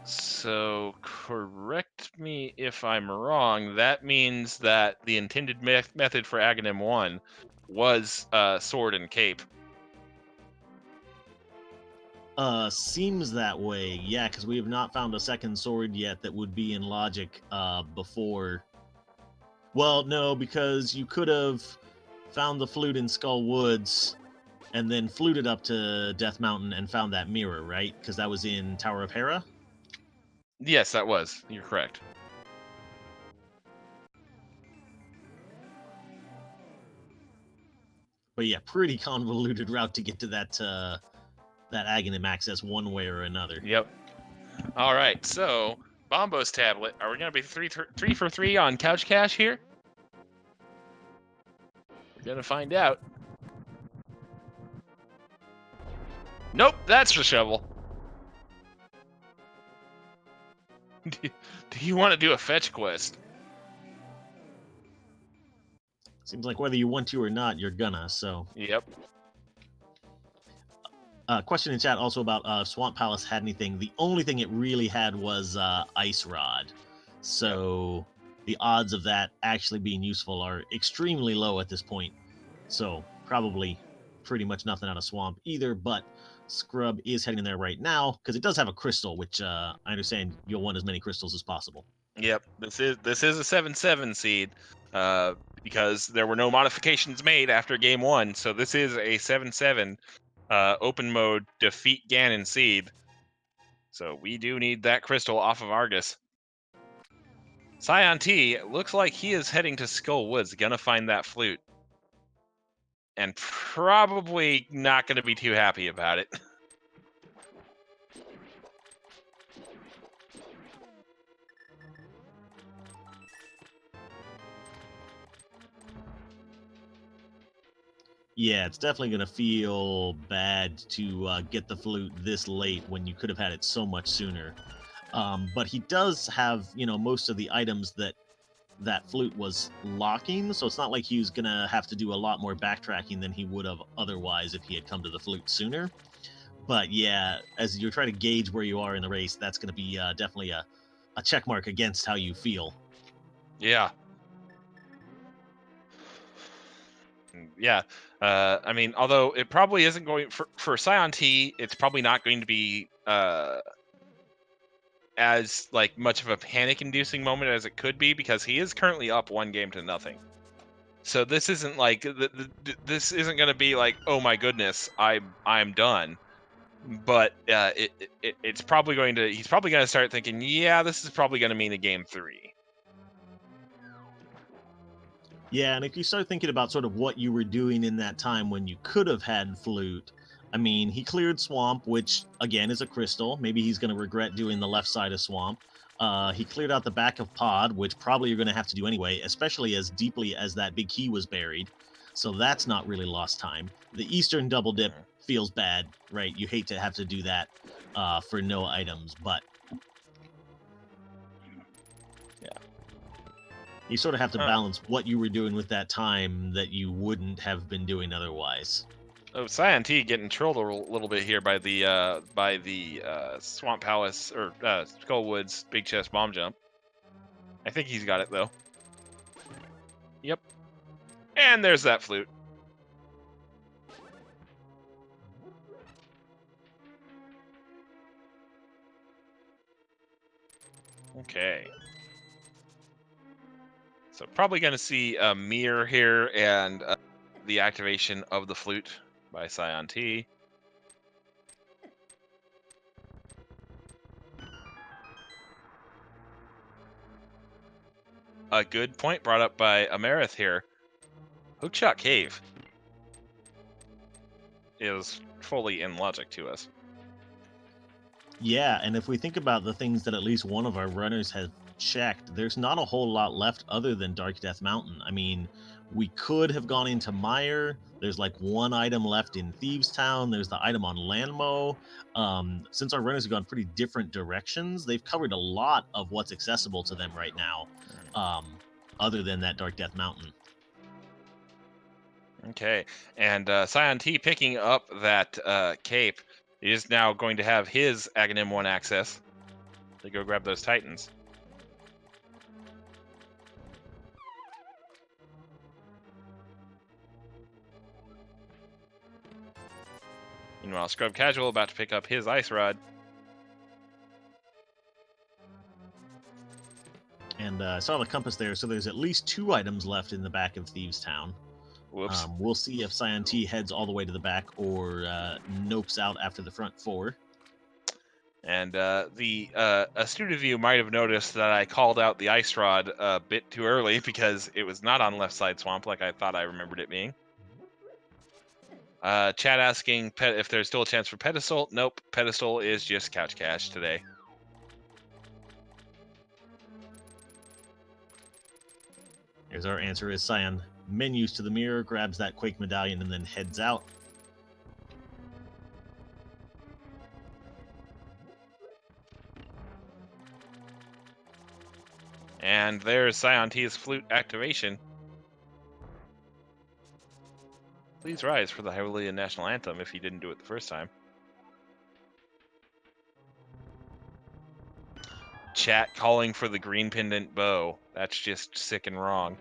So correct me if I'm wrong. That means that the intended method for Aghanim 1 was sword and cape. Seems that way. Yeah, because we have not found a second sword yet that would be in logic before. Well, no, because you could have found the flute in Skull Woods and then fluted up to Death Mountain and found that mirror, right? Because that was in Tower of Hera. Yes, that was. You're correct. But yeah, pretty convoluted route to get to that Aghanim access one way or another. Yep. All right. So Bombo's tablet. Are we gonna be three for three on Couch Cash here? We're gonna find out. Nope, that's the shovel. Do you want to do a fetch quest? Seems like whether you want to or not, you're gonna. So. Yep. Question in chat also about Swamp Palace had anything. The only thing it really had was Ice Rod. So the odds of that actually being useful are extremely low at this point. So probably pretty much nothing out of Swamp either, but Scrub is heading there right now because it does have a crystal, which I understand you'll want as many crystals as possible. Yep, this is a 7/7 seed, because there were no modifications made after game 1, so this is a 7/7 open mode defeat Ganon seed. So we do need that crystal off of Argus. Scion T looks like he is heading to Skull Woods, gonna find that flute, and probably not gonna be too happy about it. Yeah, it's definitely going to feel bad to get the flute this late when you could have had it so much sooner. But he does have, most of the items that flute was locking, so it's not like he was going to have to do a lot more backtracking than he would have otherwise if he had come to the flute sooner. But yeah, as you're trying to gauge where you are in the race, that's going to be definitely a check mark against how you feel. Yeah. Yeah, I mean, although it probably isn't going for Scion T, it's probably not going to be as like much of a panic-inducing moment as it could be, because he is currently up 1-0. So this isn't like this isn't going to be like, oh my goodness, I'm done. But it's probably going to he's probably going to start thinking, yeah, this is probably going to mean a game 3. Yeah, and if you start thinking about sort of what you were doing in that time when you could have had flute, I mean, he cleared Swamp, which again is a crystal. Maybe he's going to regret doing the left side of Swamp. He cleared out the back of Pod, which probably you're going to have to do anyway, especially as deeply as that big key was buried. So that's not really lost time. The Eastern double dip feels bad, right? You hate to have to do that for no items, but you sort of have to balance what you were doing with that time that you wouldn't have been doing otherwise. Oh, Scion T getting trolled a little bit here by the Swamp Palace or Skullwoods Big Chest Bomb Jump. I think he's got it though. Yep. And there's that flute. Okay. So probably going to see a mirror here and the activation of the flute by Scion T. A good point brought up by Amerith here. Hookshot Cave is fully in logic to us. Yeah, and if we think about the things that at least one of our runners has checked, there's not a whole lot left other than Dark Death Mountain. I mean, we could have gone into Mire. There's like one item left in Thieves Town. There's the item on Landmo. Since our runners have gone pretty different directions, they've covered a lot of what's accessible to them right now, other than that Dark Death Mountain. Okay, and Scion T picking up that cape is now going to have his Aghanim 1 access to go grab those Titans. Meanwhile, Scrubcasual about to pick up his Ice Rod. And I saw the compass there, so there's at least 2 items left in the back of Thieves Town. Whoops. We'll see if Scion T heads all the way to the back or nopes out after the front 4. And the astute of you might have noticed that I called out the Ice Rod a bit too early because it was not on left side swamp like I thought I remembered it being. Chat asking if there's still a chance for Pedestal. Nope, Pedestal is just Couch Cash today. Here's our answer is Scion menus to the mirror, grabs that Quake medallion, and then heads out. And there's Scion T's flute activation. Please rise for the Hylian National Anthem if you didn't do it the first time. chat calling for the green pendant bow. That's just sick and wrong.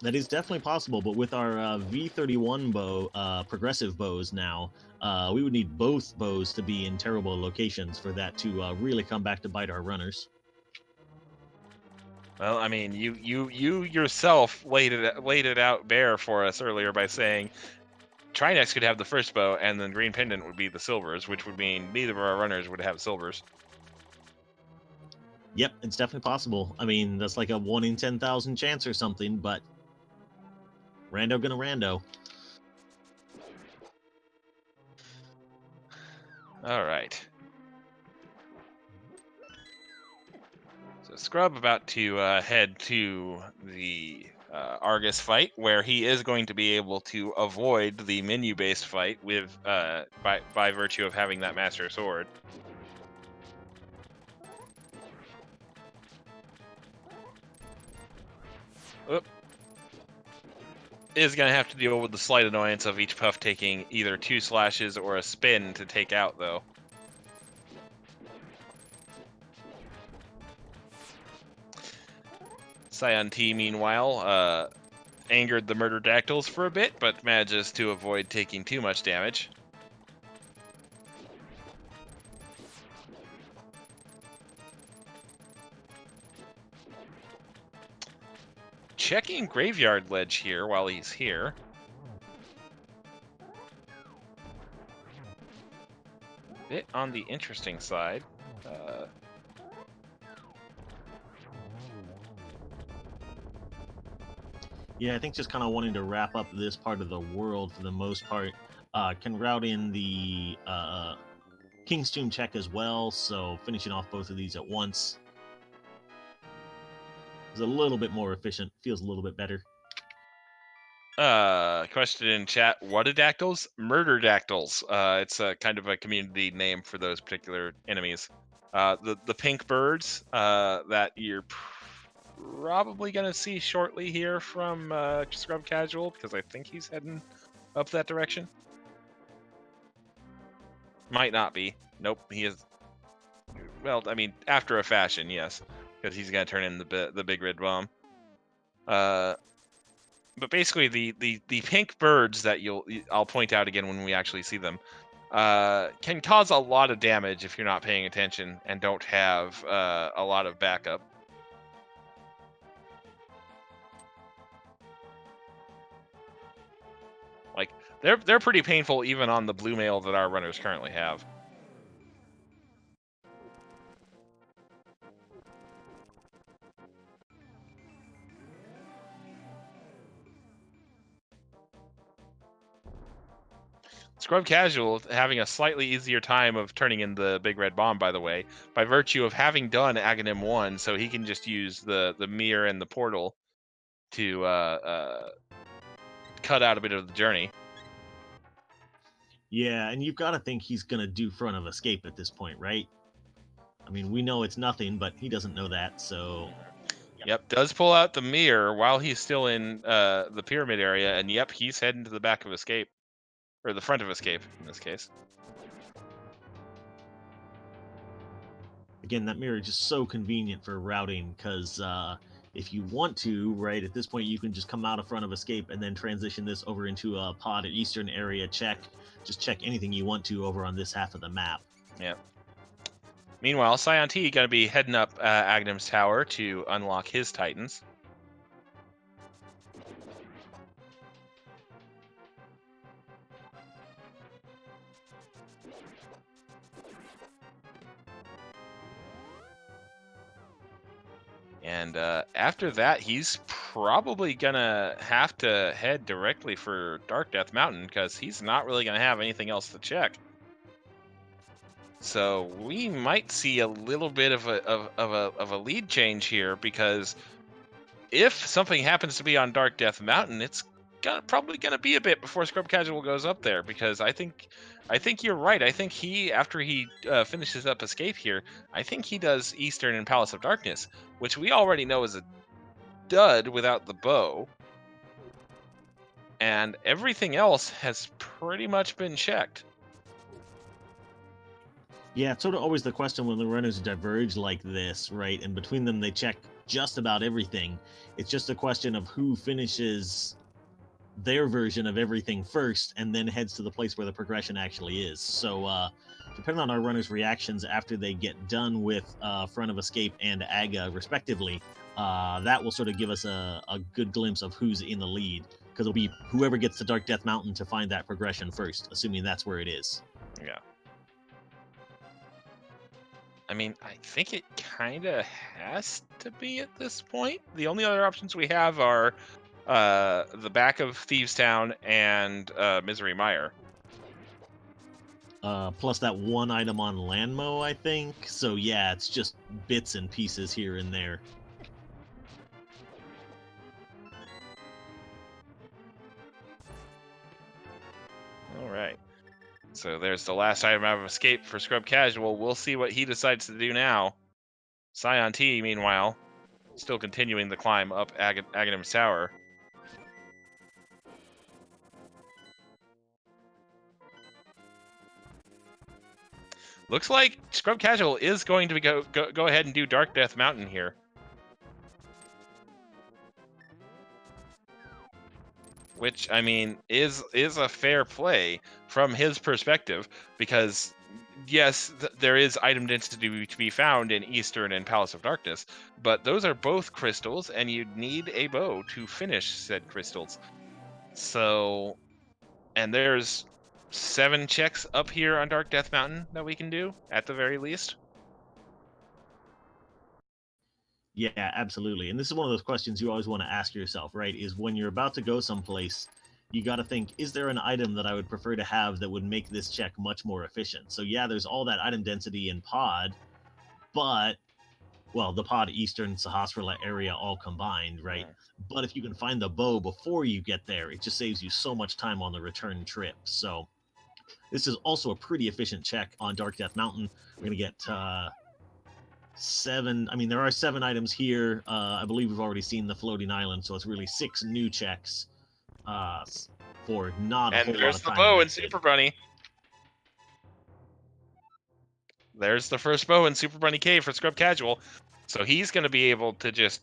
That is definitely possible, but with our V31 bow, progressive bows now, we would need both bows to be in terrible locations for that to really come back to bite our runners. Well, I mean, you yourself laid it out bare for us earlier by saying Trinex could have the first bow, and then Green Pendant would be the silvers, which would mean neither of our runners would have silvers. Yep, it's definitely possible. I mean, that's like a 1 in 10,000 chance or something, but rando gonna rando. All right. So Scrub about to head to the Argus fight, where he is going to be able to avoid the menu-based fight with by virtue of having that Master Sword. Oop. Is going to have to deal with the slight annoyance of each puff taking either 2 slashes or a spin to take out, though. Saiontea, meanwhile, angered the Murderdactyls for a bit, but manages to avoid taking too much damage. Checking Graveyard Ledge here while he's here. Bit on the interesting side. Yeah, I think just kind of wanting to wrap up this part of the world for the most part. Can route in the King's Tomb check as well, so finishing off both of these at once is a little bit more efficient, feels a little bit better. Question in chat: what are dactyls? Murderdactyls. It's a kind of a community name for those particular enemies. The pink birds that you're probably gonna see shortly here from Scrubcasual, because I think he's heading up that direction. Might not be. Nope, he is. Well, I mean, after a fashion, yes, because he's gonna turn in the big red bomb. But basically, the pink birds that I'll point out again when we actually see them can cause a lot of damage if you're not paying attention and don't have a lot of backup. Like they're pretty painful even on the blue mail that our runners currently have. Scrubcasual having a slightly easier time of turning in the big red bomb, by the way, by virtue of having done Aghanim 1, so he can just use the mirror and the portal to cut out a bit of the journey. Yeah, and you've got to think he's going to do front of escape at this point, right? I mean, we know it's nothing, but he doesn't know that, so... Yep, does pull out the mirror while he's still in the pyramid area, and yep, he's heading to the back of escape. Or the front of escape, in this case. Again, that mirror is just so convenient for routing, because if you want to, right, at this point you can just come out of front of escape and then transition this over into a pod at eastern area, just check anything you want to over on this half of the map. Yep. Meanwhile, Saiontea going to be heading up Aghanim's tower to unlock his Titans. And after that, he's probably going to have to head directly for Dark Death Mountain, because he's not really going to have anything else to check. So we might see a little bit of a lead change here, because if something happens to be on Dark Death Mountain, it's probably going to be a bit before Scrubcasual goes up there, because I think you're right. I think after he finishes up Escape here, I think he does Eastern and Palace of Darkness, which we already know is a dud without the bow. And everything else has pretty much been checked. Yeah, it's sort of always the question when the runners diverge like this, right? And between them, they check just about everything. It's just a question of who finishes their version of everything first and then heads to the place where the progression actually is. So, depending on our runners' reactions after they get done with Front of Escape and Aga, respectively, that will sort of give us a good glimpse of who's in the lead. Because it'll be whoever gets to Dark Death Mountain to find that progression first, assuming that's where it is. Yeah. I mean, I think it kind of has to be at this point. The only other options we have are the back of Thieves Town and Misery Mire. Plus that one item on Landmo, I think. So yeah, it's just bits and pieces here and there. All right. So there's the last item out of Escape for Scrubcasual. We'll see what he decides to do now. saiontea, meanwhile, still continuing the climb up Aghanim's Tower. Looks like Scrubcasual is going to go ahead and do Dark Death Mountain here. Which, I mean, is a fair play from his perspective, because yes, there is item density to be found in Eastern and Palace of Darkness, but those are both crystals, and you'd need a bow to finish said crystals. So, and there's 7 checks up here on Dark Death Mountain that we can do, at the very least. Yeah, absolutely. And this is one of those questions you always want to ask yourself, right? Is when you're about to go someplace, you got to think, is there an item that I would prefer to have that would make this check much more efficient? So yeah, there's all that item density in Pod, but well, the Pod, Eastern, Sahasrara area all combined, right? Mhm. But if you can find the bow before you get there, it just saves you so much time on the return trip. So this is also a pretty efficient check on Dark Death Mountain. We're gonna get 7. I mean, there are 7 items here. I believe we've already seen the floating island, so it's really 6 new checks for not a And whole lot there's of the time bow and invested. Super Bunny. There's the first bow in Super Bunny Cave for Scrubcasual. So he's going to be able to just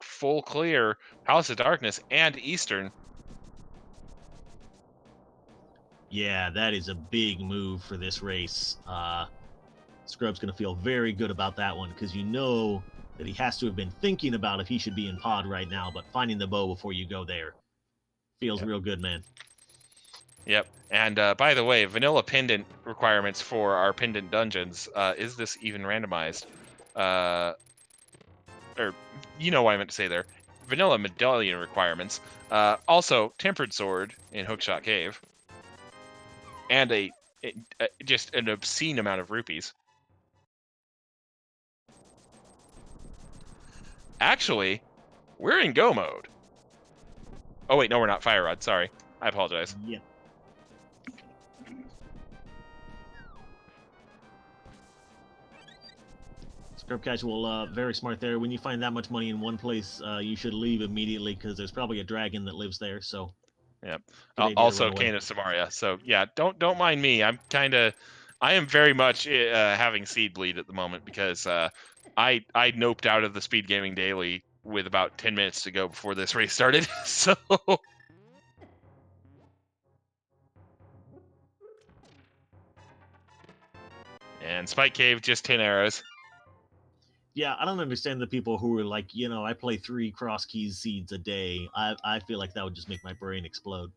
full clear House of Darkness and Eastern. Yeah, that is a big move for this race. Scrub's going to feel very good about that one because you know that he has to have been thinking about if he should be in Pod right now, but finding the bow before you go there feels real good, man. Yep. And by the way, vanilla pendant requirements for our pendant dungeons. Is this even randomized? Or you know what I meant to say there. Vanilla medallion requirements. Also, tempered sword in Hookshot Cave. And just an obscene amount of rupees. Actually, we're in go mode. Oh wait, no, we're not. Fire Rod. Sorry, I apologize. Yeah. Scrubcasual, very smart there. When you find that much money in one place, you should leave immediately because there's probably a dragon that lives there. So, Yep. good idea to run Also, away. Kane of Samaria. So yeah, don't mind me. I am very much having seed bleed at the moment because I noped out of the Speed Gaming Daily with about 10 minutes to go before this race started. So. And Spike Cave, just 10 arrows. Yeah, I don't understand the people who are like, I play 3 cross keys seeds a day. I feel like that would just make my brain explode.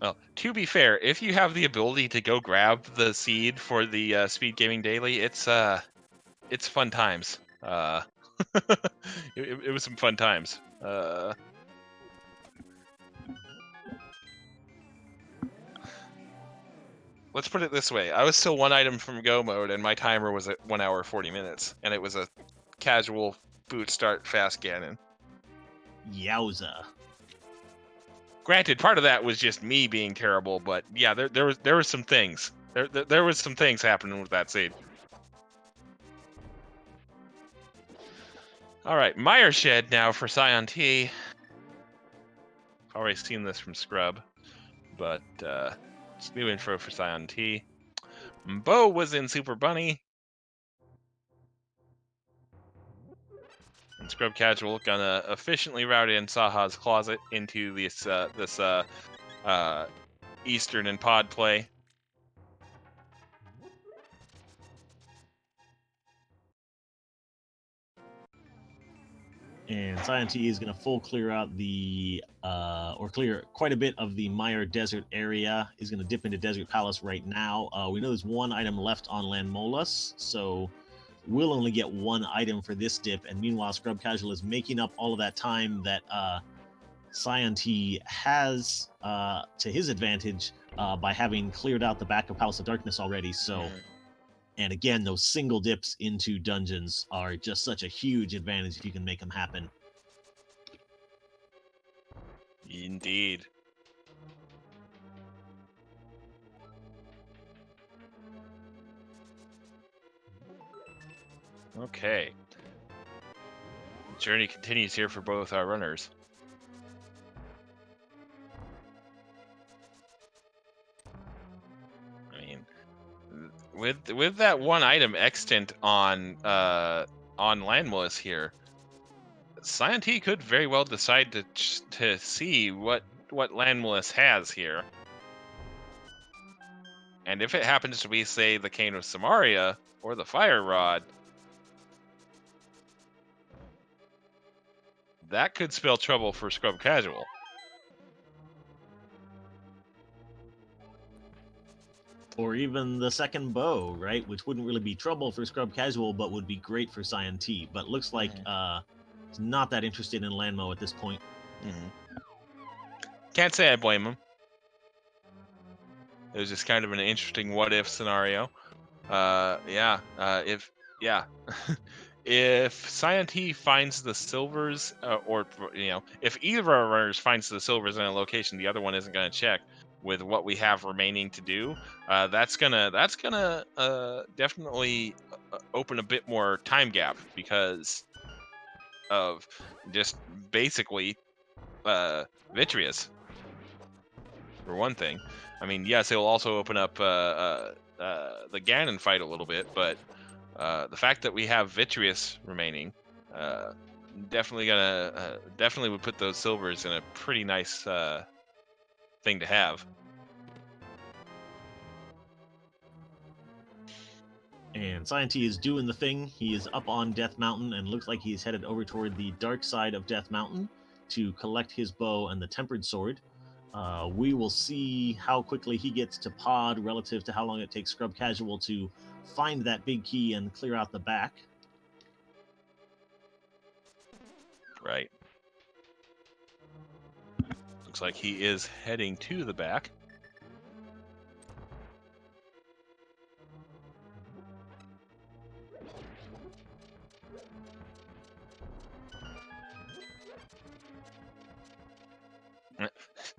Well, to be fair, if you have the ability to go grab the seed for the Speed Gaming Daily, it's fun times. It was some fun times. Let's put it this way. I was still 1 item from go mode, and my timer was at 1 hour 40 minutes, and it was a casual boot start fast Ganon. Yowza. Granted, part of that was just me being terrible, but yeah, there was some things. There was some things happening with that seed. All right, Mire Shed now for saiontea. already seen this from Scrub, but it's new info for Scion T. Bo was in Super Bunny. And Scrubcasual gonna efficiently route in Saha's closet into this Eastern and pod play. And Saiontea is going to full clear out the, or clear quite a bit of the Mire Desert area. He's going to dip into Desert Palace right now. We know there's one item left on Land Molus, so we'll only get one item for this dip. And meanwhile, Scrubcasual is making up all of that time that Saiontea has to his advantage by having cleared out the back of Palace of Darkness already. So. And again, those single dips into dungeons are just such a huge advantage if you can make them happen. Indeed. Okay. The journey continues here for both our runners. I mean, with that one item extant on Landless here, Scion T could very well decide to see what Landless has here. And if it happens to be, say, the Cane of Samaria or the Fire Rod, that could spell trouble for Scrubcasual. Or even the second bow, right? Which wouldn't really be trouble for Scrubcasual, but would be great for Scion T. But looks like he's not that interested in Landmo at this point. Can't say I blame him. It was just kind of an interesting what-if scenario. If Scion T finds the silvers, or if either of our runners finds the silvers in a location the other one isn't going to check, with what we have remaining to do, that's gonna definitely open a bit more time gap because of just basically Vitreous, for one thing. I mean, yes, it will also open up the Ganon fight a little bit, but the fact that we have Vitreous remaining definitely would put those silvers in a pretty nice thing to have. And Scion T is doing the thing. He is up on Death Mountain and looks like he's headed over toward the dark side of Death Mountain to collect his bow and the Tempered Sword. We will see how quickly he gets to pod relative to how long it takes Scrubcasual to find that big key and clear out the back. Right. Looks like he is heading to the back.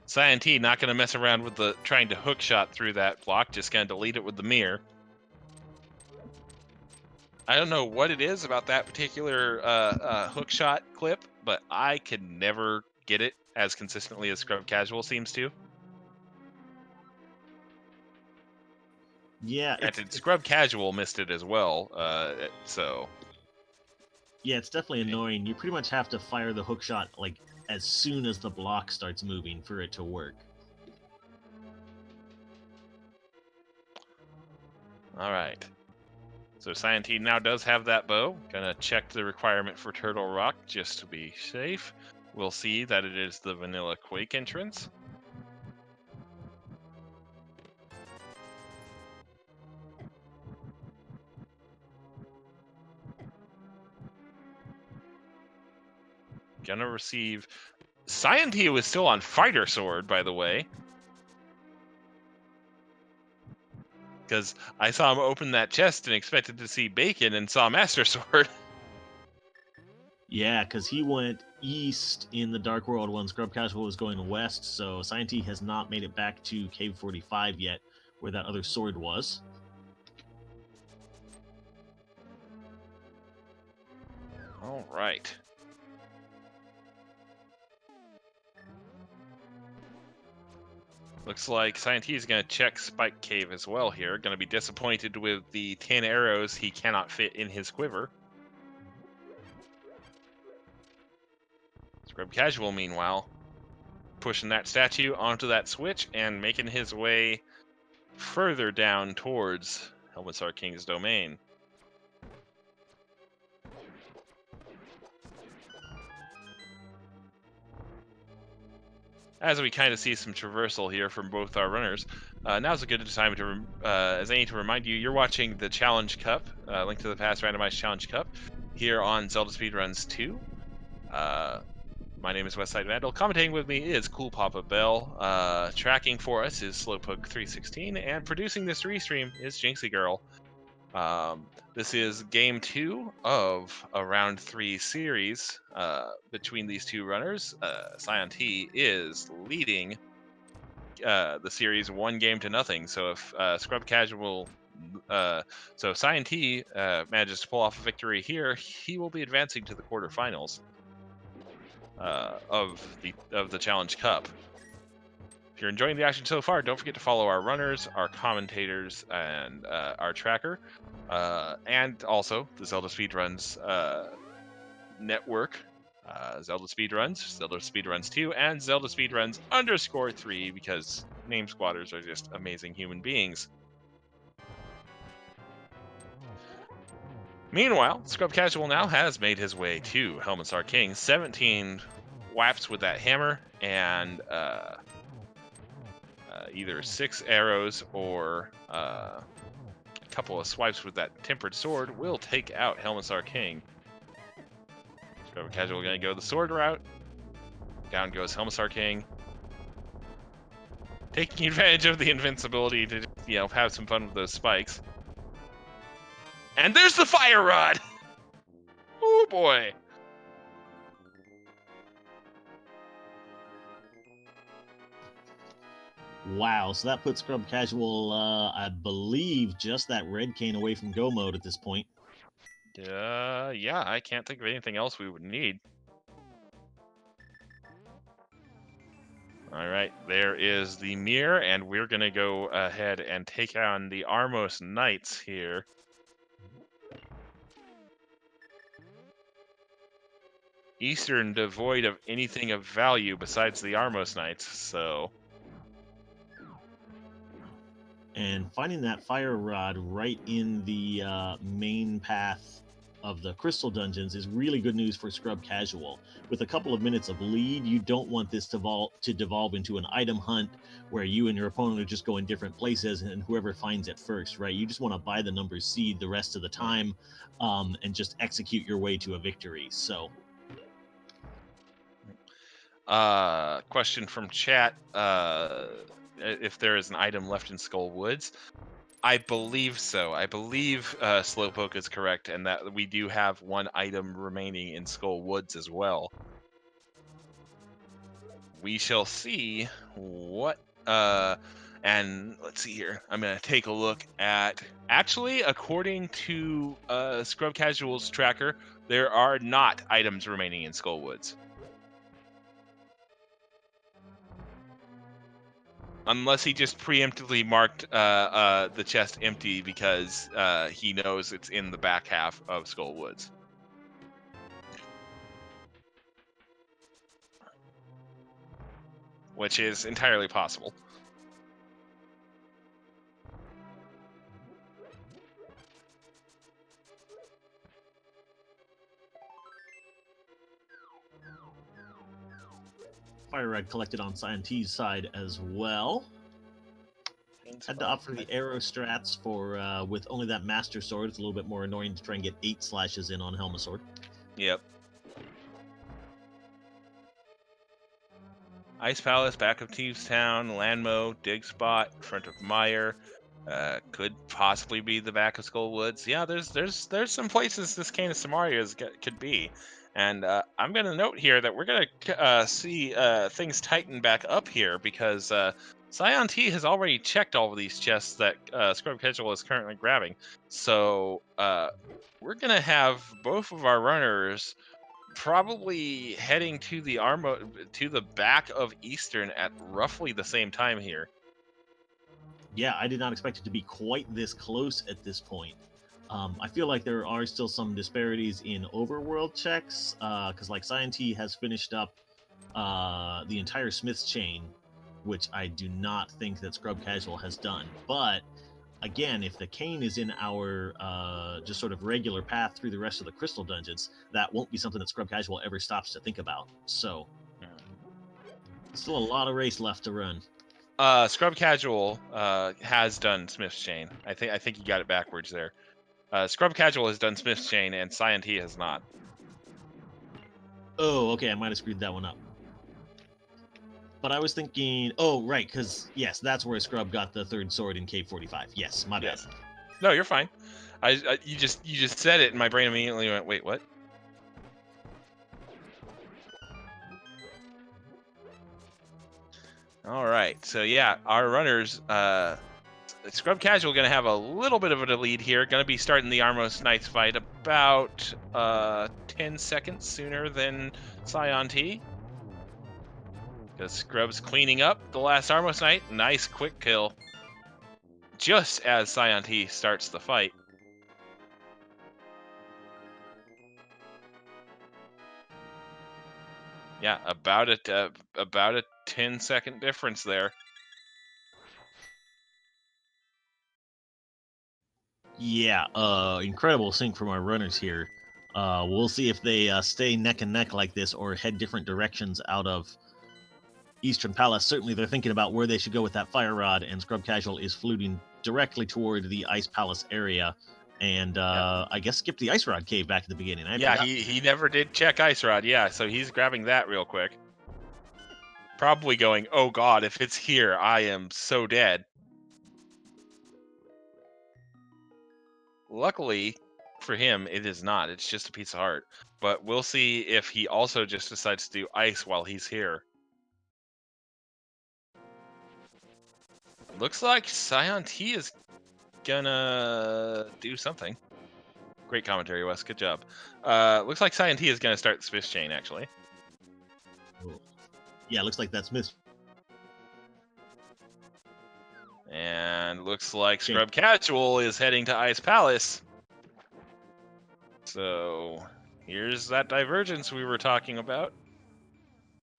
Scion T not going to mess around with the trying to hook shot through that block, just going to delete it with the mirror. I don't know what it is about that particular hook shot clip, but I can never get it as consistently as Scrubcasual seems to. Yeah, Scrubcasual missed it as well, so... Yeah, it's definitely annoying. You pretty much have to fire the hook shot like as soon as the block starts moving for it to work. All right. So Scion T now does have that bow. Gonna check the requirement for Turtle Rock just to be safe. We'll see that it is the Vanilla Quake entrance. Gonna receive... Scion T was still on Fighter Sword, by the way. Because I saw him open that chest and expected to see Bacon and saw Master Sword. Yeah, because he went east in the Dark World when Scrubcasual was going west, so Scion T has not made it back to Cave 45 yet, where that other sword was. All right. Looks like saiontea is going to check Spike Cave as well here. Going to be disappointed with the 10 arrows he cannot fit in his quiver. Scrubcasual, meanwhile, pushing that statue onto that switch and making his way further down towards Helmetsar King's domain. As we kind of see some traversal here from both our runners, now's a good time to, as I need to remind you, you're watching the Challenge Cup, Link to the Past Randomized Challenge Cup, here on Zelda Speedruns 2. My name is Westside Vandal. Commentating with me is Cool Papa Bell. Tracking for us is Slowpoke316, and producing this restream is Jinxie Girl. This is game 2 of a round 3 series between these two runners. saiontea is leading the series 1 game to nothing. So if Scrubcasual, so saiontea manages to pull off a victory here, he will be advancing to the quarterfinals of the Challenge Cup. If you're enjoying the action so far, don't forget to follow our runners, our commentators, and our tracker, and also the Zelda Speedruns network, Zelda Speedruns, Zelda Speedruns 2, and Zelda Speedruns _3, because name squatters are just amazing human beings. Meanwhile, Scrubcasual now has made his way to Helmetsar King. 17 whaps with that hammer, and either 6 arrows or a couple of swipes with that tempered sword will take out Helmetsar King. Scrubcasual going to go the sword route. Down goes Helmetsar King, taking advantage of the invincibility to, have some fun with those spikes. And there's the fire rod! Oh boy! Wow, so that puts Scrubcasual, I believe, just that red cane away from go mode at this point. Yeah, I can't think of anything else we would need. All right, there is the mirror, and we're going to go ahead and take on the Armos Knights here. Eastern devoid of anything of value besides the Armos Knights, so... And finding that fire rod right in the main path of the crystal dungeons is really good news for Scrubcasual. With a couple of minutes of lead, you don't want this to devolve into an item hunt where you and your opponent are just going different places and whoever finds it first, right? You just want to buy the number seed the rest of the time and just execute your way to a victory. So, question from chat, if there is an item left in Skull Woods. I believe so. I believe Slowpoke is correct, and that we do have one item remaining in Skull Woods as well. We shall see what... and let's see here. I'm going to take a look at... Actually, according to Scrubcasual's tracker, there are not items remaining in Skull Woods. Unless he just preemptively marked the chest empty because he knows it's in the back half of Skull Woods. Which is entirely possible. fire rod collected on saiontea's side as well. Had to opt for the arrow strats for with only that master sword. It's a little bit more annoying to try and get 8 slashes in on Helmetsword. Yep. Ice Palace, back of Thieves Town, Landmo, Dig Spot, front of Meyer. Could possibly be the back of Skull Woods. Yeah, there's some places this Canis Samarias could be. And I'm going to note here that we're going to see things tighten back up here because saiontea has already checked all of these chests that Scrubcasual is currently grabbing. So we're going to have both of our runners probably heading to the back of Eastern at roughly the same time here. Yeah, I did not expect it to be quite this close at this point. I feel like there are still some disparities in overworld checks, because like saiontea has finished up the entire Smith's chain, which I do not think that Scrubcasual has done. But again, if the cane is in our just sort of regular path through the rest of the crystal dungeons, that won't be something that Scrubcasual ever stops to think about. So, still a lot of race left to run. Scrubcasual has done Smith's Chain. I think you got it backwards there. Scrubcasual has done Smith's Chain, and saiontea has not. Oh, okay, I might have screwed that one up. But I was thinking, oh, right, because, yes, that's where Scrub got the third sword in Cave 45. Yes, my bad. Yes. No, you're fine. You just said it, and my brain immediately went, wait, what? All right, so yeah, our runners, Scrubcasual going to have a little bit of a lead here. Going to be starting the Armos Knights fight about 10 seconds sooner than saiontea. Because Scrub's cleaning up the last Armos Knight. Nice quick kill. Just as saiontea starts the fight. Yeah, about a 10-second difference there. Yeah, incredible sync from our runners here. We'll see if they stay neck and neck like this or head different directions out of Eastern Palace. Certainly, they're thinking about where they should go with that fire rod, and Scrubcasual is fluting directly toward the Ice Palace area. And I guess skip the Ice Rod cave back at the beginning. He never did check Ice Rod. Yeah, so he's grabbing that real quick. Probably going, oh god, if it's here, I am so dead. Luckily for him, it is not. It's just a piece of heart. But we'll see if he also just decides to do ice while he's here. Looks like saiontea is gonna do something. Great commentary, Wes. Good job. Looks like saiontea is gonna start the Smith's Chain, actually. Yeah, looks like that's Smith's. And looks like Scrubcasual is heading to Ice Palace. So here's that divergence we were talking about.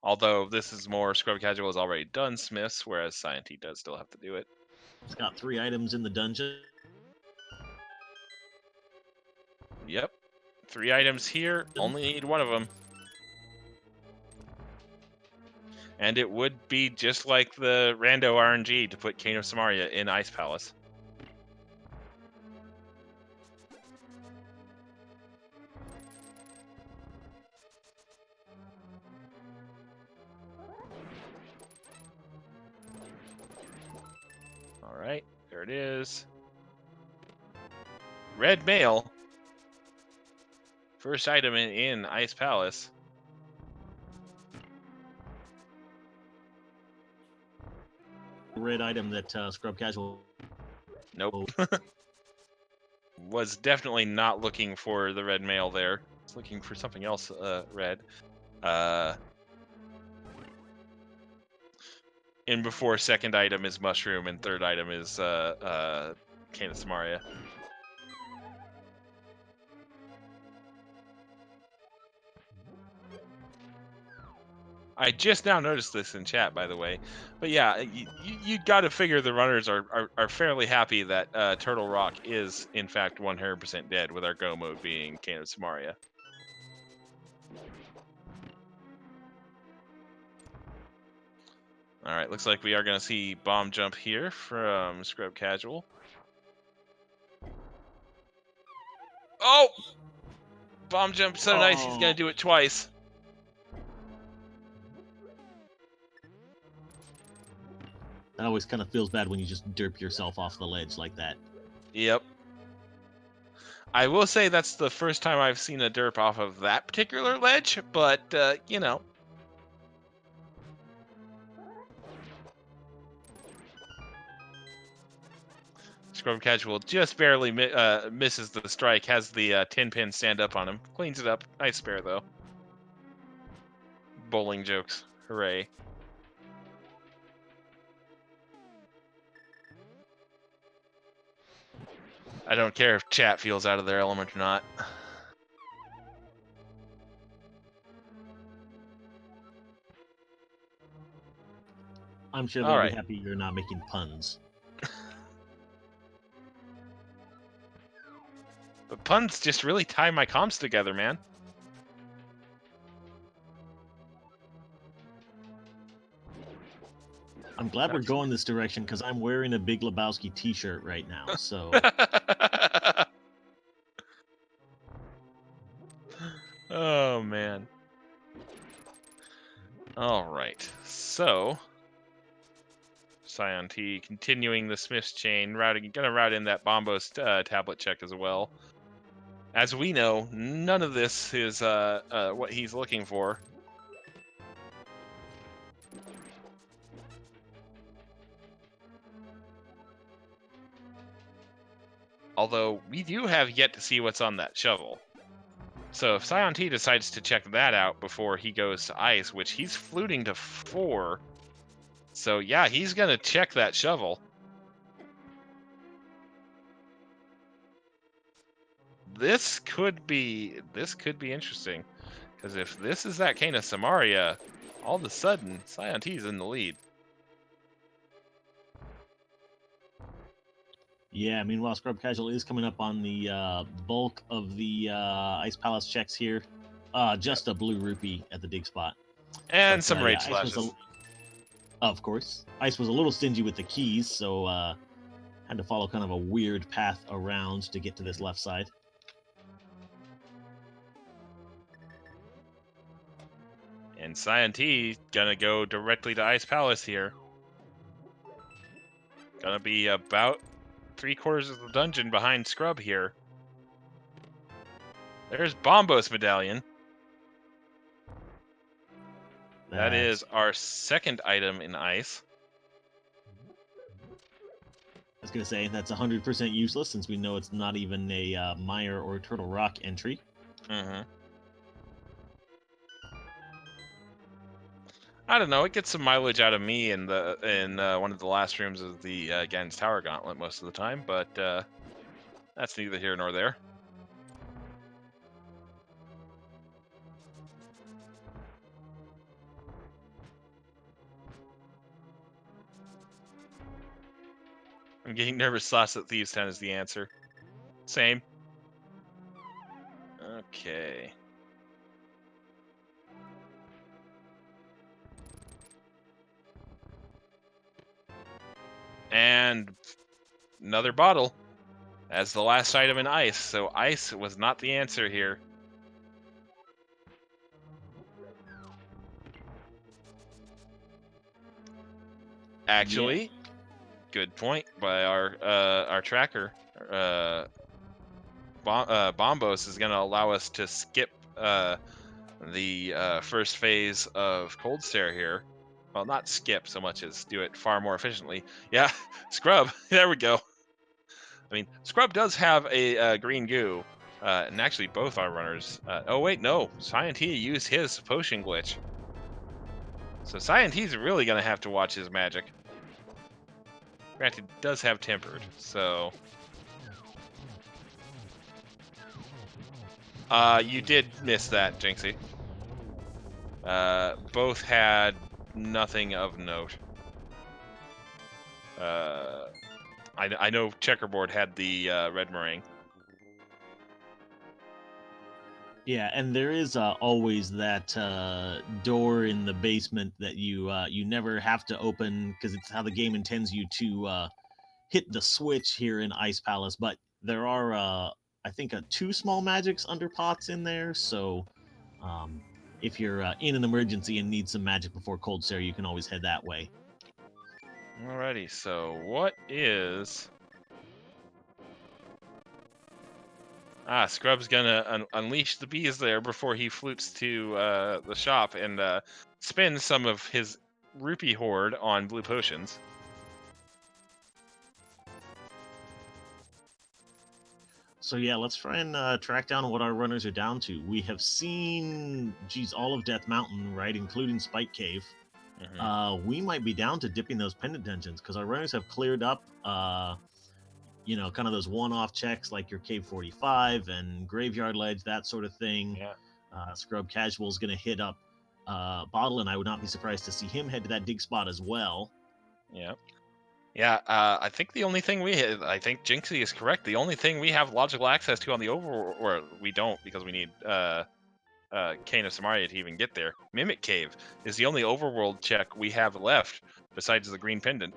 Although this is more Scrubcasual has already done Smiths, whereas saiontea does still have to do it. It's got 3 items in the dungeon. Yep. 3 items here. Only need 1 of them. And it would be just like the Rando RNG to put Cane of Samaria in Ice Palace. Alright, there it is. Red mail. First item in Ice Palace. Red item that Scrubcasual. Nope. Was definitely not looking for the red mail there. Was looking for something else red. In before second item is mushroom and third item is Cane of Samaria. I just now noticed this in chat, by the way. But yeah, you got to figure the runners are fairly happy that Turtle Rock is, in fact, 100% dead, with our go mode being Cane of Samaria. All right, looks like we are going to see bomb jump here from Scrubcasual. Oh! Bomb jump so nice, he's going to do it twice. That always kind of feels bad when you just derp yourself off the ledge like that. Yep. I will say that's the first time I've seen a derp off of that particular ledge, but, you know. Scrubcasual just barely misses the strike, has the 10 pin stand up on him. Cleans it up. Nice spare, though. bowling jokes. Hooray. I don't care if chat feels out of their element or not. I'm sure All they'll right. be happy you're not making puns. But puns just really tie my comms together, man. I'm glad we're going this direction because I'm wearing a Big Lebowski t-shirt right now, so... Oh, man. All right. So, Scion T continuing the Smith's chain, gonna route in that Bombo's tablet check as well. As we know, none of this is what he's looking for. Although, we do have yet to see what's on that shovel. So if Scion T decides to check that out before he goes to ice, which he's fluting to 4. So yeah, he's going to check that shovel. This could be interesting. Because if this is that Kana Samaria, all of a sudden, Scion T's in the lead. Yeah, meanwhile, Scrubcasual is coming up on the bulk of the Ice Palace checks here. Just a blue rupee at the dig spot. And But, some rage Ice slashes. of course. Ice was a little stingy with the keys, so had to follow kind of a weird path around to get to this left side. And Scion T gonna go directly to Ice Palace here. Gonna be about 3/4 of the dungeon behind Scrub here. There's Bombo's medallion. That is our second item in ice. I was going to say, that's 100% useless since we know it's not even a Mire or Turtle Rock entry. Mm-hmm. I don't know. It gets some mileage out of me in one of the last rooms of the Gan's Tower Gauntlet most of the time, but that's neither here nor there. I'm getting nervous. Sauce at Thieves Town is the answer. Same. Okay. And another bottle as the last item in ice. So ice was not the answer here. Actually, good point by our tracker. Bombos is going to allow us to skip the first phase of Cold Stare here. Well, not skip so much as do it far more efficiently. Yeah, Scrub. There we go. I mean, Scrub does have a green goo, and actually both our runners. Oh wait, no. Scion T used his potion glitch. So Scion T's really going to have to watch his magic. Granted, does have tempered, so... you did miss that, Jinxie. Both had nothing of note. I know Checkerboard had the red meringue. Yeah, and there is always that door in the basement that you never have to open because it's how the game intends you to hit the switch here in Ice Palace. But there are, I think, 2 small magics under pots in there. So if you're in an emergency and need some magic before Cold Stare, you can always head that way. Alrighty, so what is... Scrub's gonna unleash the bees there before he flutes to the shop and spend some of his rupee hoard on blue potions. So yeah, let's try and track down what our runners are down to. We have seen, geez, all of Death Mountain, right, including Spike Cave. We might be down to dipping those pendant dungeons because our runners have cleared up, kind of those one-off checks like your Cave 45 and Graveyard Ledge, that sort of thing. Yeah. Scrubcasual is going to hit up Bottle, and I would not be surprised to see him head to that dig spot as well. Yeah. Yeah, I think the only thing I think Jinxie is correct. The only thing we have logical access to on the overworld, or we don't because we need Cane of Samaria to even get there. Mimic Cave is the only overworld check we have left besides the green pendant.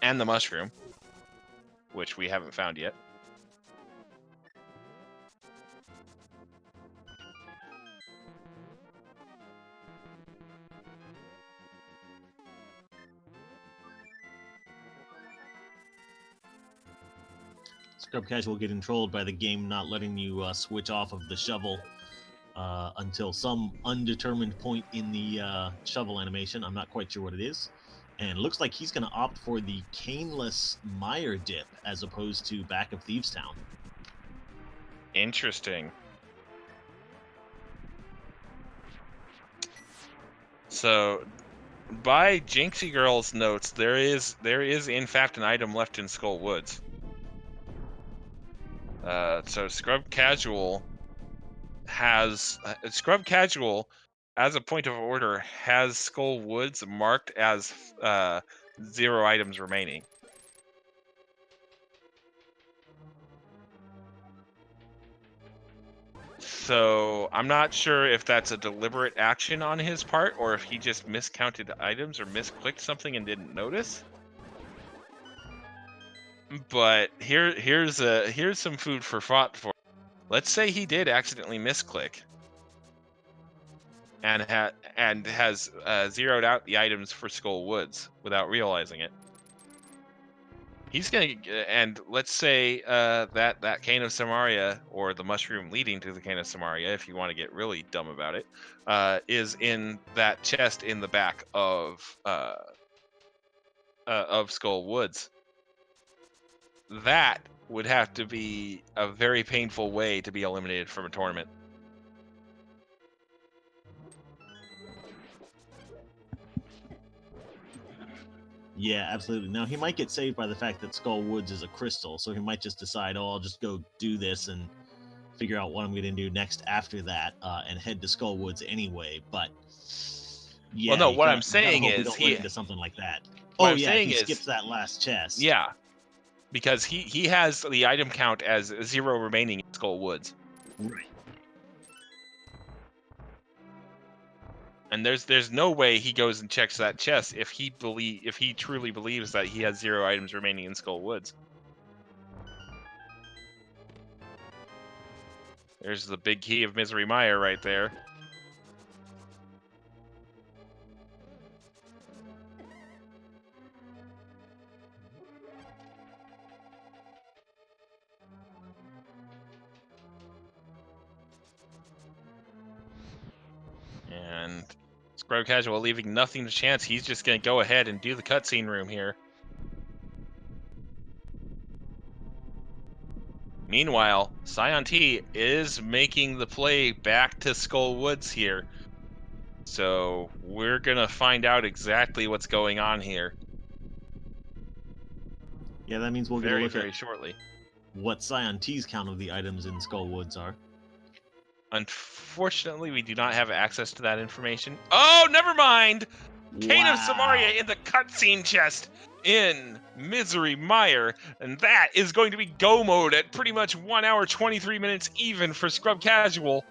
And the mushroom, which we haven't found yet. Scrubcasual getting trolled by the game not letting you switch off of the shovel until some undetermined point in the shovel animation. I'm not quite sure what it is. And looks like he's going to opt for the caneless mire dip as opposed to back of Thieves Town. Interesting. So, by Jinxie Girl's notes, there is in fact an item left in Skull Woods. So Scrubcasual has Scrubcasual, as a point of order, has Skull Woods marked as 0 items remaining. So I'm not sure if that's a deliberate action on his part or if he just miscounted items or misclicked something and didn't notice. But here's some food for thought for. Let's say he did accidentally misclick and has zeroed out the items for Skull Woods without realizing it. He's gonna, and let's say that Cane of Samaria, or the mushroom leading to the Cane of Samaria, if you want to get really dumb about it, is in that chest in the back of Skull Woods. That would have to be a very painful way to be eliminated from a tournament. Yeah, absolutely. Now, he might get saved by the fact that Skull Woods is a crystal, so he might just decide, I'll just go do this and figure out what I'm going to do next after that and head to Skull Woods anyway. But, yeah, well, no, what I'm saying hope we is don't run into something like that. What Oh, I'm yeah, saying he is, skips that last chest. Yeah, because he has the item count as 0 remaining in Skull Woods. Right. And there's no way he goes and checks that chest if he truly believes that he has 0 items remaining in Skull Woods. There's the big key of Misery Mire right there. And Scrubcasual leaving nothing to chance. He's just going to go ahead and do the cutscene room here. Meanwhile, saiontea is making the play back to Skull Woods here. So we're going to find out exactly what's going on here. Yeah, that means we'll get a look very at shortly. What saiontea's count of the items in Skull Woods are. Unfortunately, we do not have access to that information. Oh, never mind! Cane of Samaria in the cutscene chest in Misery Mire, and that is going to be go mode at pretty much 1 hour 23 minutes even for Scrubcasual.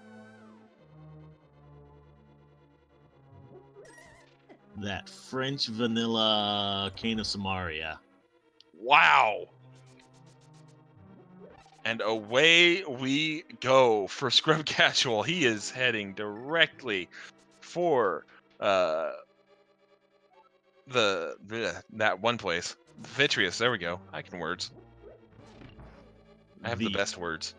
That French vanilla Cane of Samaria. Wow. And away we go for Scrubcasual. He is heading directly for that one place. Vitreous, there we go. I can words. I have the best words.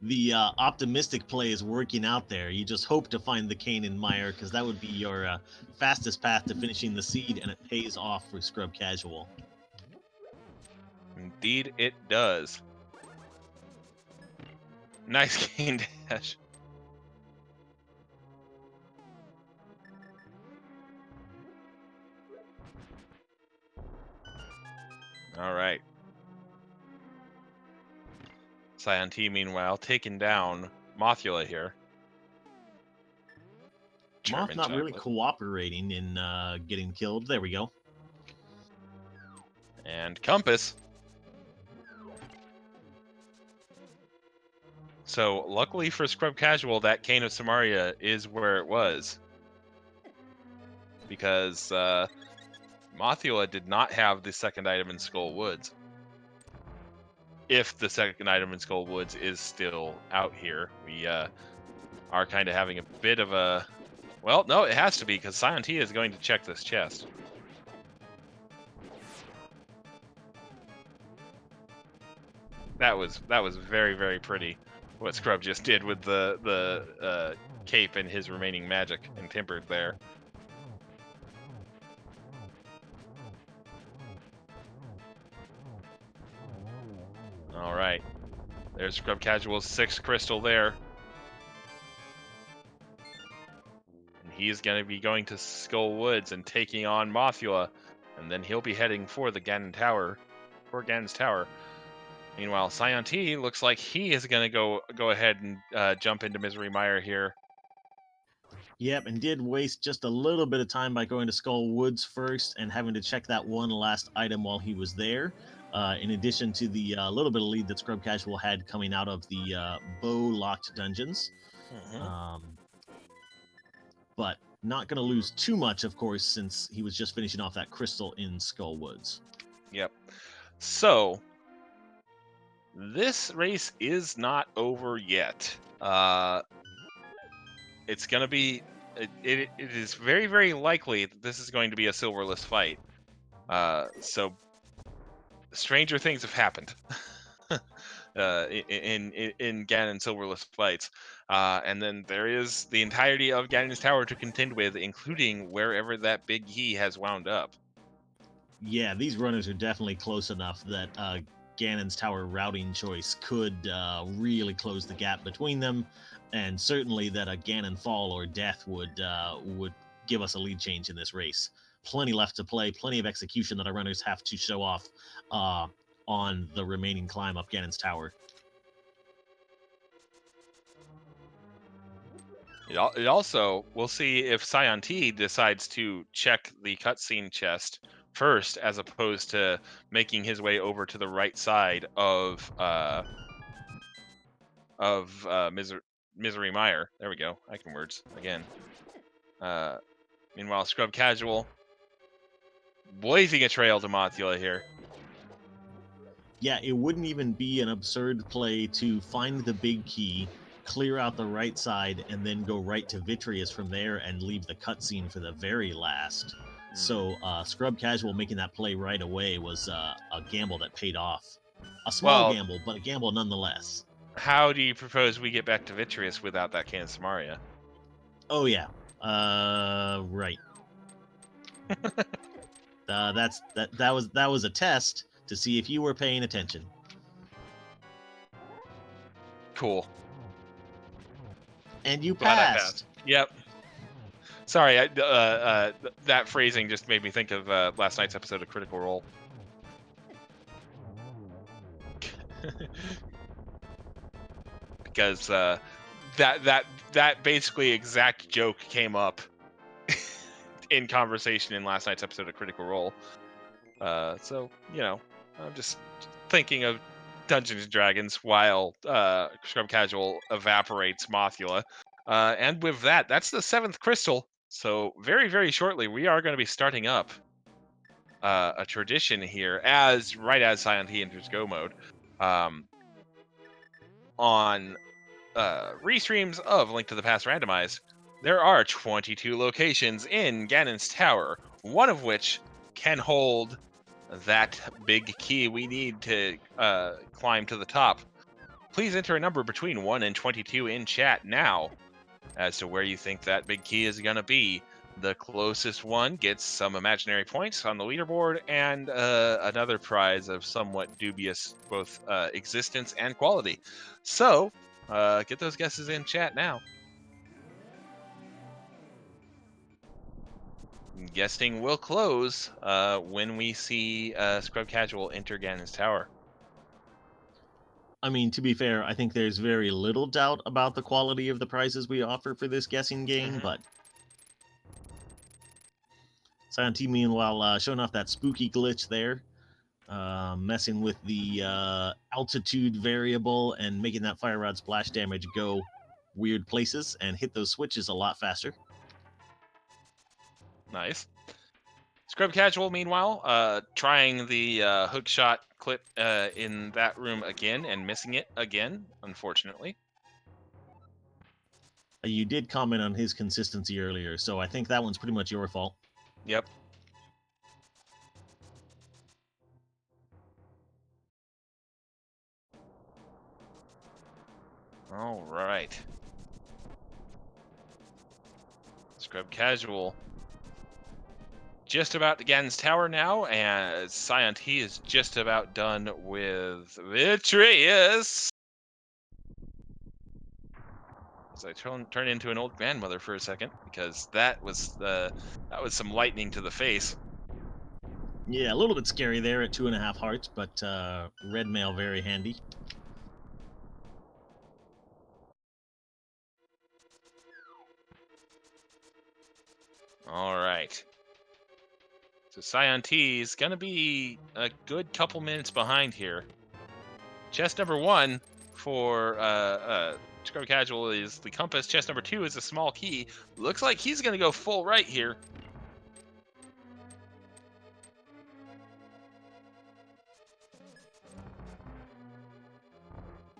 The optimistic play is working out there. You just hope to find the cane in mire because that would be your fastest path to finishing the seed, and it pays off for Scrubcasual. Indeed, it does. Nice cane dash. All right. saiontea, meanwhile, taking down Mothula here. Moth German not really chocolate. cooperating in getting killed. There we go. And Compass. So luckily for Scrubcasual, that Cane of Samaria is where it was. Because Mothula did not have the second item in Skull Woods. If the second item in Skull Woods is still out here, we are kind of having a bit of a... Well, no, it has to be, because saiontea is going to check this chest. That was very, very pretty, what Scrub just did with the cape and his remaining magic and tempered there. All right, there's Scrubcasual's 6th crystal there. And he's going to be going to Skull Woods and taking on Mothula, and then he'll be heading for the Ganon Tower, for Ganon's Tower. Meanwhile, saiontea looks like he is going to go ahead and jump into Misery Mire here. Yep, and did waste just a little bit of time by going to Skull Woods first and having to check that one last item while he was there. In addition to the little bit of lead that Scrubcasual had coming out of the bow-locked dungeons. But not going to lose too much, of course, since he was just finishing off that crystal in Skull Woods. Yep. So, this race is not over yet. It's going to be... It is very, very likely that this is going to be a silverless fight. So, stranger things have happened in Ganon silverless fights. And then there is the entirety of Ganon's Tower to contend with, including wherever that big key has wound up. Yeah, these runners are definitely close enough that Ganon's Tower routing choice could really close the gap between them, and certainly that a Ganon fall or death would give us a lead change in this race. Plenty left to play, plenty of execution that our runners have to show off on the remaining climb up Ganon's Tower. It also, we'll see if saiontea decides to check the cutscene chest first, as opposed to making his way over to the right side of Misery Mire. There we go. I can words again. Meanwhile, Scrubcasual blazing a trail to Mothula here. Yeah, it wouldn't even be an absurd play to find the big key, clear out the right side, and then go right to Vitreous from there and leave the cutscene for the very last. So Scrubcasual making that play right away was a gamble that paid off. A small gamble, but a gamble nonetheless. How do you propose we get back to Vitreous without that Cane of Samaria? Oh yeah, right. That was a test to see if you were paying attention. Cool. And you passed. Yep. Sorry, that phrasing just made me think of last night's episode of Critical Role. Because that basically exact joke came up in conversation in last night's episode of Critical Role. So, you know, I'm just thinking of Dungeons and Dragons while Scrubcasual evaporates Mothula. And with that, that's the 7th crystal. So very, very shortly, we are going to be starting up a tradition here, right as saiontea enters Go mode, on restreams of Link to the Past Randomized. There are 22 locations in Ganon's Tower, one of which can hold that big key we need to climb to the top. Please enter a number between 1 and 22 in chat now as to where you think that big key is going to be. The closest one gets some imaginary points on the leaderboard and another prize of somewhat dubious both existence and quality. So get those guesses in chat now. Guessing will close when we see Scrubcasual enter Ganon's Tower. I mean, to be fair, I think there's very little doubt about the quality of the prizes we offer for this guessing game, but saiontea, meanwhile, showing off that spooky glitch there, messing with the altitude variable and making that fire rod splash damage go weird places and hit those switches a lot faster. Nice. Scrubcasual, meanwhile, trying the hook shot clip in that room again and missing it again, unfortunately. You did comment on his consistency earlier, so I think that one's pretty much your fault. Yep. All right. Scrubcasual just about to Ganon's Tower now, and saiontea is just about done with Vitreous. As I turn into an old grandmother for a second, because that was some lightning to the face. Yeah, a little bit scary there at 2.5 hearts, but red mail very handy. All right. So saiontea is going to be a good couple minutes behind here. Chest number 1 for Scrubcasual is the compass. Chest number 2 is a small key. Looks like he's going to go full right here.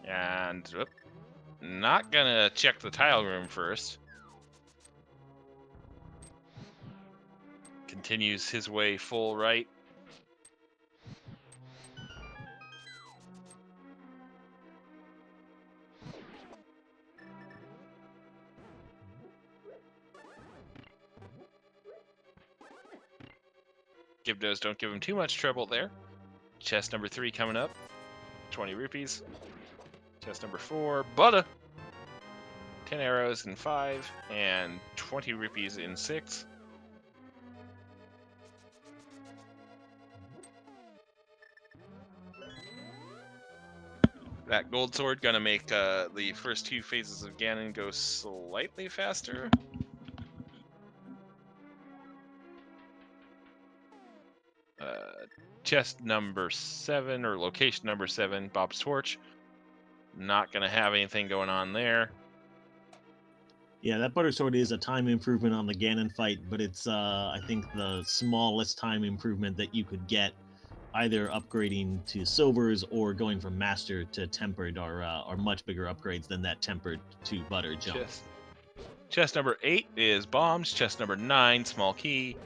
And not going to check the tile room first. Continues his way full right. Gibdos don't give him too much trouble there. Chest number 3 coming up. 20 rupees. Chest number 4, butter. 10 arrows in 5, and 20 rupees in 6. That gold sword gonna make the first 2 phases of Ganon go slightly faster. Chest number 7, or location number 7, Bob's Torch. Not gonna have anything going on there. Yeah, that butter sword is a time improvement on the Ganon fight, but it's I think the smallest time improvement that you could get, either upgrading to silvers or going from master to tempered are much bigger upgrades than that tempered to butter jump. Chest number 8 is bombs. Chest number 9, small key.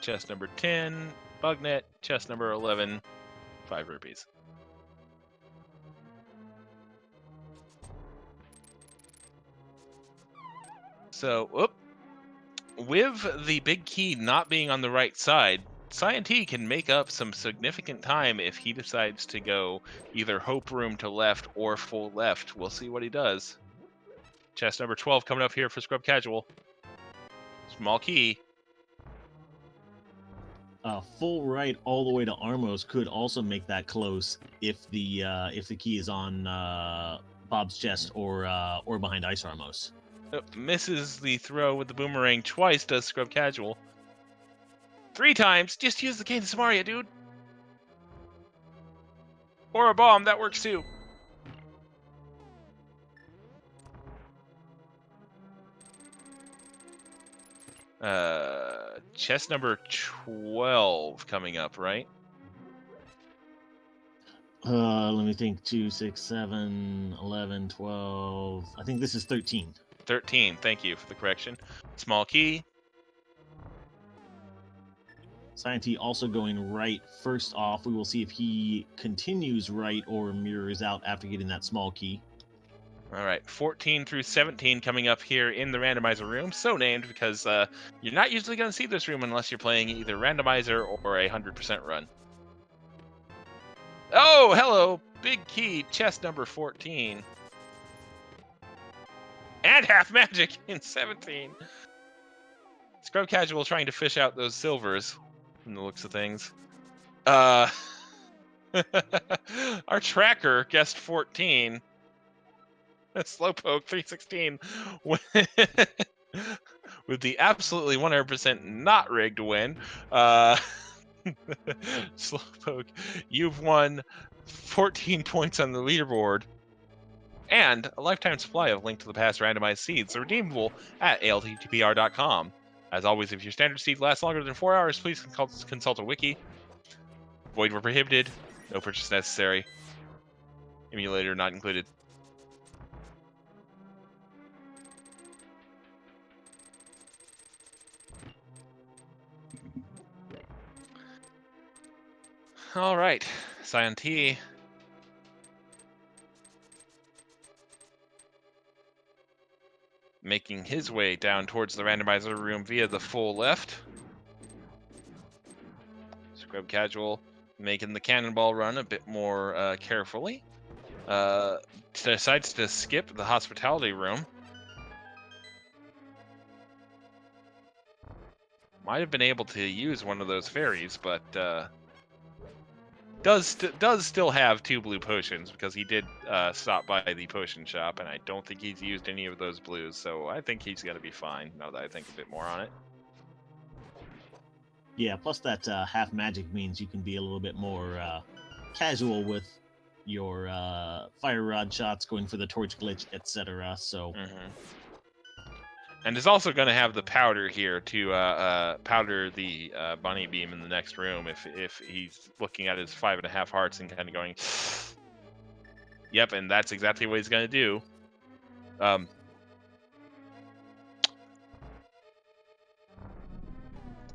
Chest number 10, bugnet. Chest number 11, 5 rupees. So, with the big key not being on the right side, saiontea can make up some significant time if he decides to go either hope room to left or full left. We'll see what he does. Chest number 12 coming up here for Scrubcasual. Small key. Full right all the way to Armos could also make that close if the key is on Bob's chest or behind Ice Armos. Misses the throw with the boomerang twice, does Scrubcasual. 3 times. Just use the Cane Samaria, dude. Or a bomb, that works too. Chest number 12 coming up, right? Let me think. 2, 6, 7, 11, 12. I think this is 13. 13, thank you for the correction. Small key. Saiontea also going right first off. We will see if he continues right or mirrors out after getting that small key. All right, 14 through 17 coming up here in the randomizer room. So named because you're not usually going to see this room unless you're playing either randomizer or a 100% run. Oh, hello, big key, chest number 14. And half magic in 17. Scrubcasual trying to fish out those silvers from the looks of things. Our tracker guessed 14. Slowpoke 316 with the absolutely 100% not rigged win. Slowpoke, you've won 14 points on the leaderboard and a lifetime supply of Link to the Past randomized seeds, redeemable at ALTTPR.com. As always, if your standard seed lasts longer than 4 hours, please consult a wiki. Void where prohibited. No purchase necessary. Emulator not included. All right, saiontea. Making his way down towards the randomizer room via the full left. Scrubcasual making the cannonball run a bit more carefully. Decides to skip the hospitality room. Might have been able to use one of those fairies, but does still have 2 blue potions because he did stop by the potion shop, and I don't think he's used any of those blues, so I think he's gonna be fine now that I think a bit more on it. Yeah, plus that half magic means you can be a little bit more casual with your fire rod shots, going for the torch glitch, etc. So. And is also going to have the powder here to powder the bunny beam in the next room if he's looking at his 5.5 hearts and kind of going, yep, and that's exactly what he's going to do.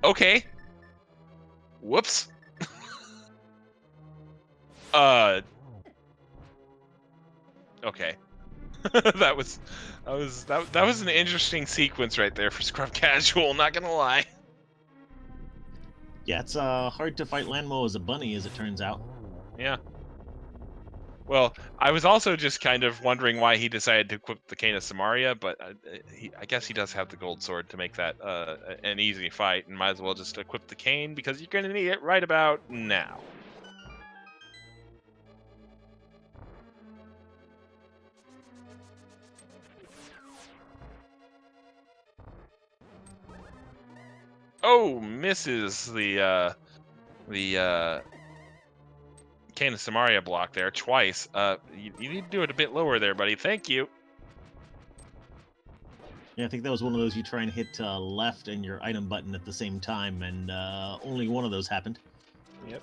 Okay. Whoops. Okay. that was an interesting sequence right there for Scrubcasual, not gonna lie. Yeah, it's hard to fight Lanmo as a bunny, as it turns out. Yeah. Well, I was also just kind of wondering why he decided to equip the Cane of Samaria, but I guess he does have the gold sword to make that an easy fight, and might as well just equip the cane because you're gonna need it right about now. Oh, misses the Cane of Samaria block there twice. You need to do it a bit lower there, buddy. Thank you. Yeah, I think that was one of those you try and hit left and your item button at the same time, and only one of those happened. Yep.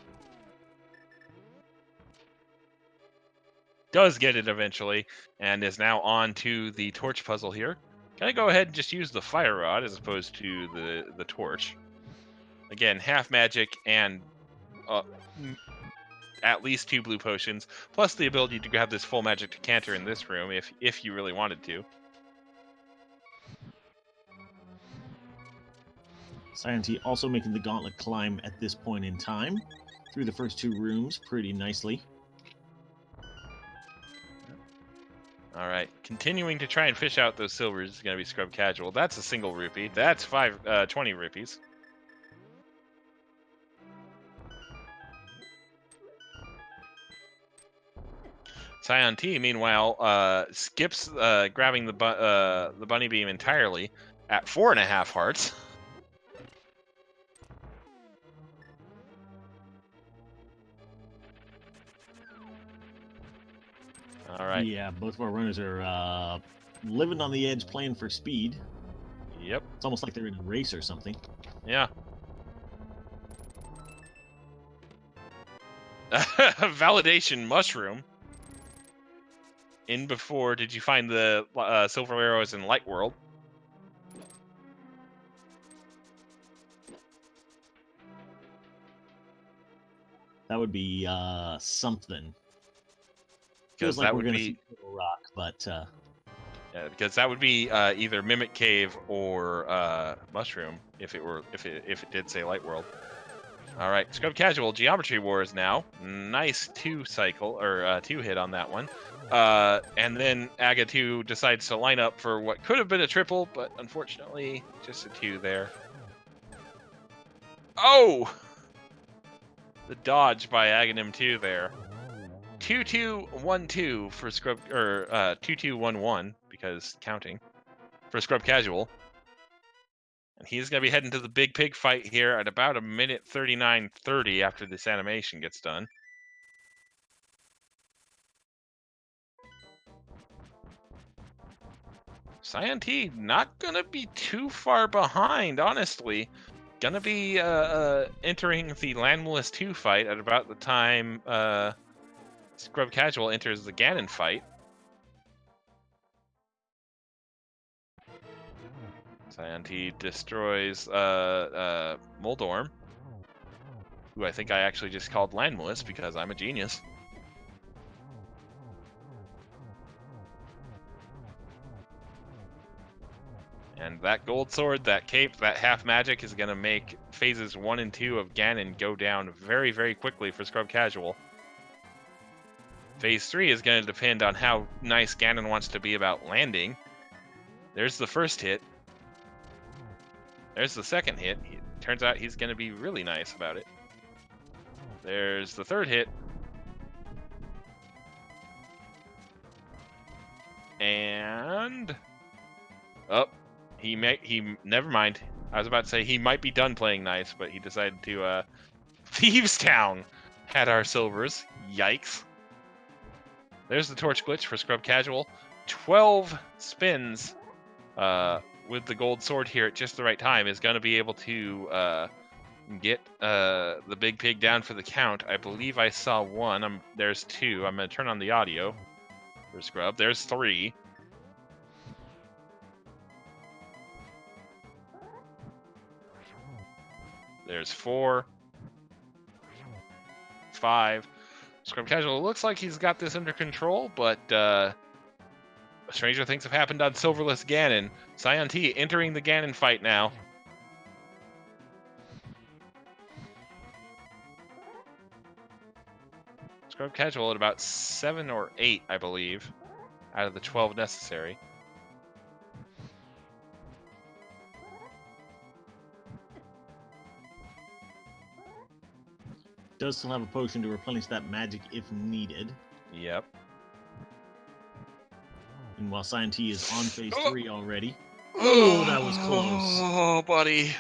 Does get it eventually, and is now on to the torch puzzle here. Can I go ahead and just use the fire rod as opposed to the torch? Again, half magic and at least 2 blue potions, plus the ability to grab this full magic decanter in this room if you really wanted to. Saiontea also making the gauntlet climb at this point in time through the first 2 rooms pretty nicely. All right, continuing to try and fish out those silvers is going to be Scrubcasual. That's a single rupee. That's 20 rupees. saiontea, meanwhile, skips grabbing the bunny beam entirely at 4.5 hearts. All right. Yeah, both of our runners are living on the edge, playing for speed. Yep. It's almost like they're in a race or something. Yeah. Validation mushroom. In before, did you find the silver arrows in Light World? That would be something. Because Feels like that we're would going to be see Turtle Rock, but because that would be either Mimic Cave or Mushroom if it did say Light World. All right, Scrubcasual Geometry Wars now. Nice two hit on that one. And then Aga 2 decides to line up for what could have been a triple, but unfortunately just a 2 there. Oh! The dodge by Aghanim 2 there. 2-2-1-2 for Scrub, or 2-2-1-1 because counting for Scrubcasual. And he's going to be heading to the big pig fight here at about 1:39:30 after this animation gets done. saiontea not going to be too far behind, honestly. Going to be entering the Landless 2 fight at about the time Scrubcasual enters the Ganon fight. saiontea destroys Moldorm, who I think I actually just called Landless because I'm a genius. And that gold sword, that cape, that half magic is going to make phases 1 and 2 of Ganon go down very, very quickly for Scrubcasual. Phase 3 is going to depend on how nice Ganon wants to be about landing. There's the first hit. There's the second hit. Turns out he's going to be really nice about it. There's the third hit. And... oh, never mind. I was about to say he might be done playing nice, but he decided to, Thieves Town had our silvers. Yikes. There's the torch glitch for Scrubcasual. 12 spins, with the gold sword here at just the right time is going to be able to, get, the big pig down for the count. I believe I saw one. There's 2. I'm going to turn on the audio for Scrub. There's 3. There's 4, 5. Scrubcasual looks like he's got this under control, but stranger things have happened on Silverless Ganon. saiontea entering the Ganon fight now. Scrubcasual at about 7 or 8, I believe, out of the 12 necessary. does still have a potion to replenish that magic if needed. Yep. And while saiontea is on phase 3 already. Oh, that was close. Oh, buddy.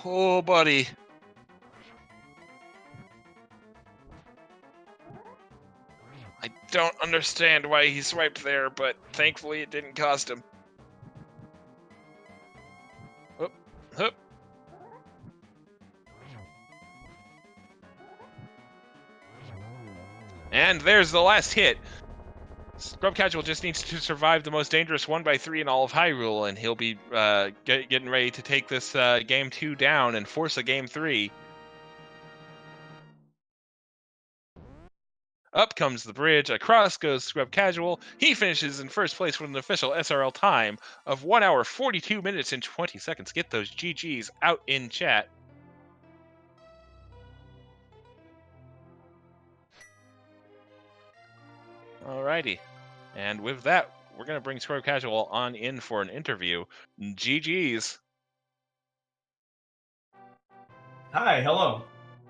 Oh, buddy. I don't understand why he swiped there, but thankfully it didn't cost him. Hup, hup. And there's the last hit. Scrubcasual just needs to survive the most dangerous 1x3 in all of Hyrule, and he'll be getting ready to take this game 2 down and force a game 3. Up comes the bridge, across goes Scrubcasual. He finishes in first place with an official SRL time of 1 hour, 42 minutes, and 20 seconds. Get those GGs out in chat. Alrighty. And with that, we're going to bring Scrubcasual on in for an interview. GGs. Hi, hello.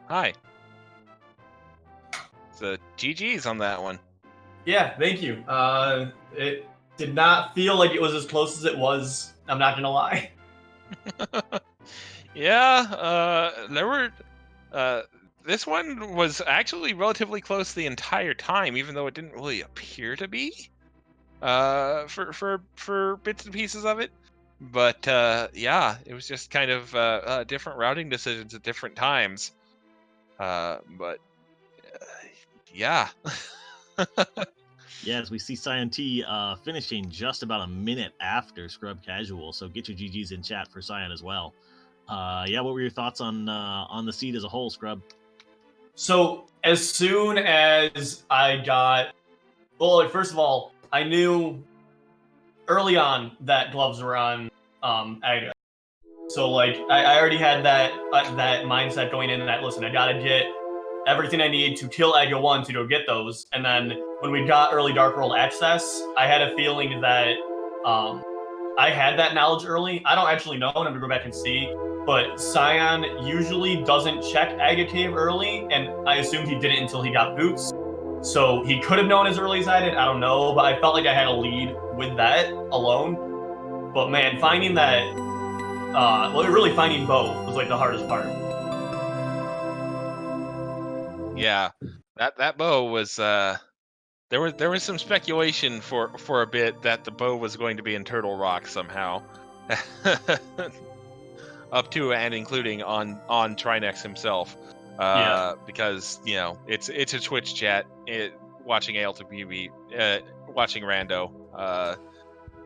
Hi. So GG's on that one. Yeah, thank you. It did not feel like it was as close as it was. I'm not gonna lie. Yeah, there were. This one was actually relatively close the entire time, even though it didn't really appear to be. For bits and pieces of it, but yeah, it was just kind of different routing decisions at different times. But yeah. Yes, we see saiontea finishing just about a minute after Scrubcasual, so get your GGs in chat for Scion as well. Yeah, what were your thoughts on the seed as a whole, Scrub? So as soon as I got, first of all, I knew early on that gloves were on Aga. So I already had that mindset going in, that listen, I gotta get everything I need to kill Aga 1 to go get those. And then when we got early Dark World access, I had a feeling that I had that knowledge early. I don't actually know, and I'm gonna go back and see. But Scion usually doesn't check Aga Cave early, and I assumed he didn't until he got boots. So he could have known as early as I did. I don't know, but I felt like I had a lead with that alone. But man, finding that, really finding Bo was the hardest part. Yeah, that bow was there was some speculation for a bit that the bow was going to be in Turtle Rock somehow. Up to and including on Trinex himself. Because, it's a Twitch chat, watching ALTTPR, watching Rando.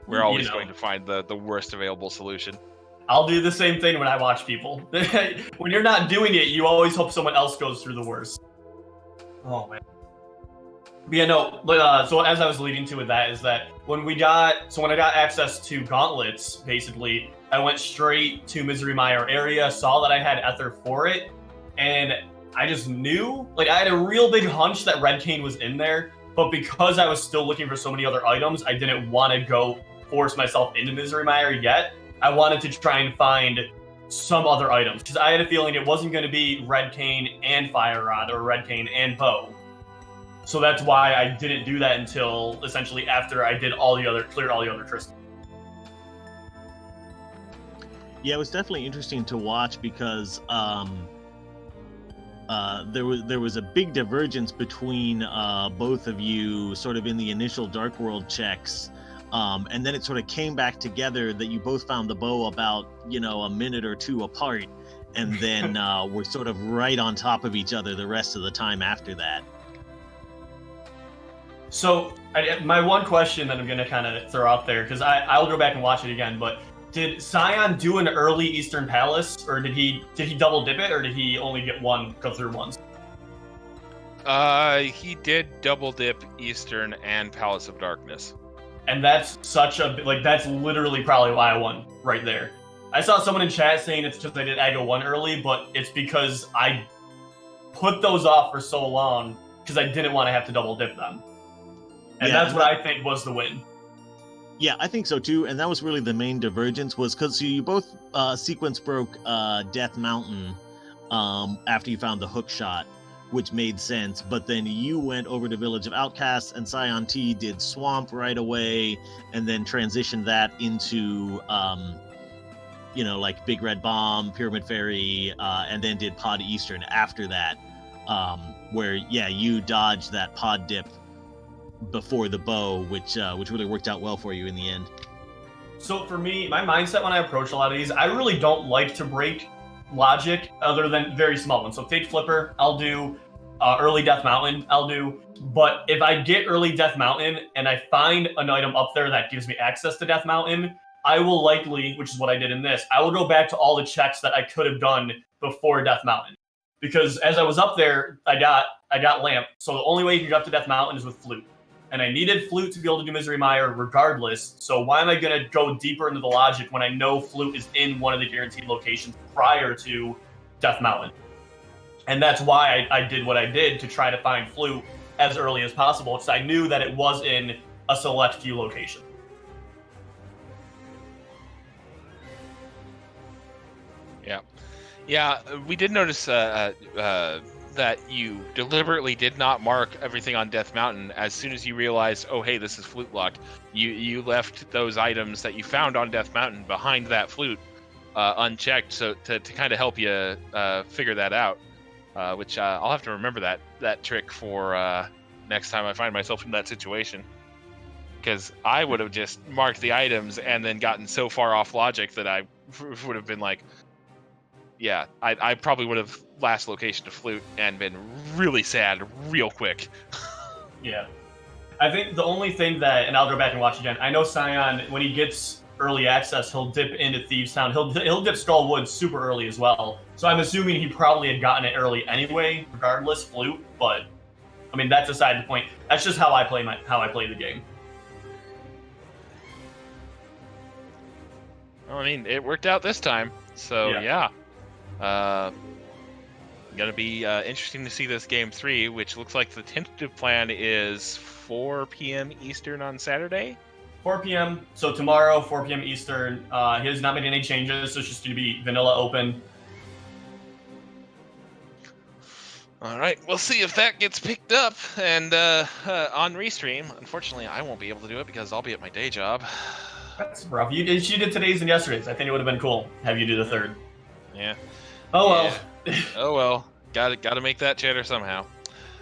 We're always going to find the worst available solution. I'll do the same thing when I watch people. When you're not doing it, you always hope someone else goes through the worst. Oh, man. But yeah, no, so as I was leading to with that is that when I got access to gauntlets, basically, I went straight to Misery Mire area, saw that I had Ether for it, and I just knew, I had a real big hunch that Red Cane was in there, but because I was still looking for so many other items, I didn't want to go force myself into Misery Mire yet. I wanted to try and find some other items, because I had a feeling it wasn't going to be Red Cane and Fire Rod, or Red Cane and Bow. So that's why I didn't do that until essentially after I did cleared all the other Tristan. Yeah, it was definitely interesting to watch because there was a big divergence between both of you, sort of in the initial Dark World checks, and then it sort of came back together that you both found the bow about a minute or two apart, and then we're sort of right on top of each other the rest of the time after that. So my one question that I'm going to kind of throw out there, because I'll go back and watch it again, but did Scion do an early Eastern Palace, or did he double dip it, or did he only get one go through once? He did double dip Eastern and Palace of Darkness. And that's that's literally probably why I won right there. I saw someone in chat saying it's because I did Aga 1 early, but it's because I put those off for so long because I didn't want to have to double dip them. And that's what I think was the win. Yeah, I think so too. And that was really the main divergence, was because you both sequence broke Death Mountain after you found the hook shot, which made sense. But then you went over to Village of Outcasts, and Scion T did Swamp right away, and then transitioned that into, Big Red Bomb, Pyramid Fairy, and then did Pod Eastern after that, where, you dodged that pod dip before the bow, which really worked out well for you in the end. So for me, my mindset when I approach a lot of these, I really don't like to break logic other than very small ones. So Fake Flipper, I'll do. Early Death Mountain, I'll do. But if I get early Death Mountain and I find an item up there that gives me access to Death Mountain, I will likely, which is what I did in this, I will go back to all the checks that I could have done before Death Mountain. Because as I was up there, I got Lamp. So the only way you can get up to Death Mountain is with Flute. And I needed Flute to be able to do Misery Mire regardless. So why am I going to go deeper into the logic when I know Flute is in one of the guaranteed locations prior to Death Mountain? And that's why I did what I did, to try to find Flute as early as possible, because I knew that it was in a select few locations. Yeah, we did notice that you deliberately did not mark everything on Death Mountain. As soon as you realized, oh hey, this is flute locked, you left those items that you found on Death Mountain behind that flute unchecked, so to kind of help you figure that out. Which I'll have to remember that trick for next time I find myself in that situation. Because I would have just marked the items and then gotten so far off logic that I would have been like, yeah, I probably would have last location to flute and been really sad real quick. Yeah. I think the only thing that, and I'll go back and watch again, I know Scion, when he gets early access, he'll dip into Thieves Town. He'll dip Skull Woods super early as well. So I'm assuming he probably had gotten it early anyway, regardless, Flute. But I mean, that's aside the point. That's just how I play the game. Well, I mean, it worked out this time. So yeah. Going to be interesting to see this game 3, which looks like the tentative plan is 4 p.m. Eastern on Saturday. 4 p.m. So tomorrow, 4 p.m. Eastern. He has not made any changes, so it's just going to be vanilla open. All right, we'll see if that gets picked up and on Restream. Unfortunately, I won't be able to do it because I'll be at my day job. That's rough. You did today's and yesterday's. I think it would have been cool. Have you do the third? Yeah. Oh well. Oh well. Got to make that cheddar somehow.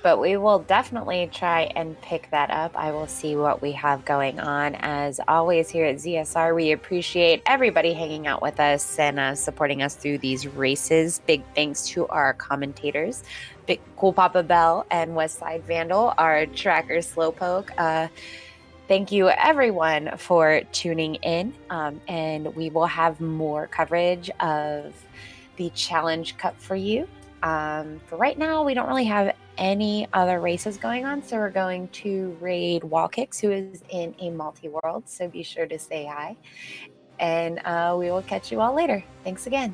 But we will definitely try and pick that up. I will see what we have going on. As always, here at ZSR, we appreciate everybody hanging out with us and supporting us through these races. Big thanks to our commentators, Big Cool Papa Bell and Westside Vandal, our tracker Slowpoke. Thank you, everyone, for tuning in. And we will have more coverage of the Challenge Cup for you. For right now, we don't really have any other races going on, so we're going to raid Wallkicks, who is in a multi-world, so be sure to say hi. And we will catch you all later. Thanks again.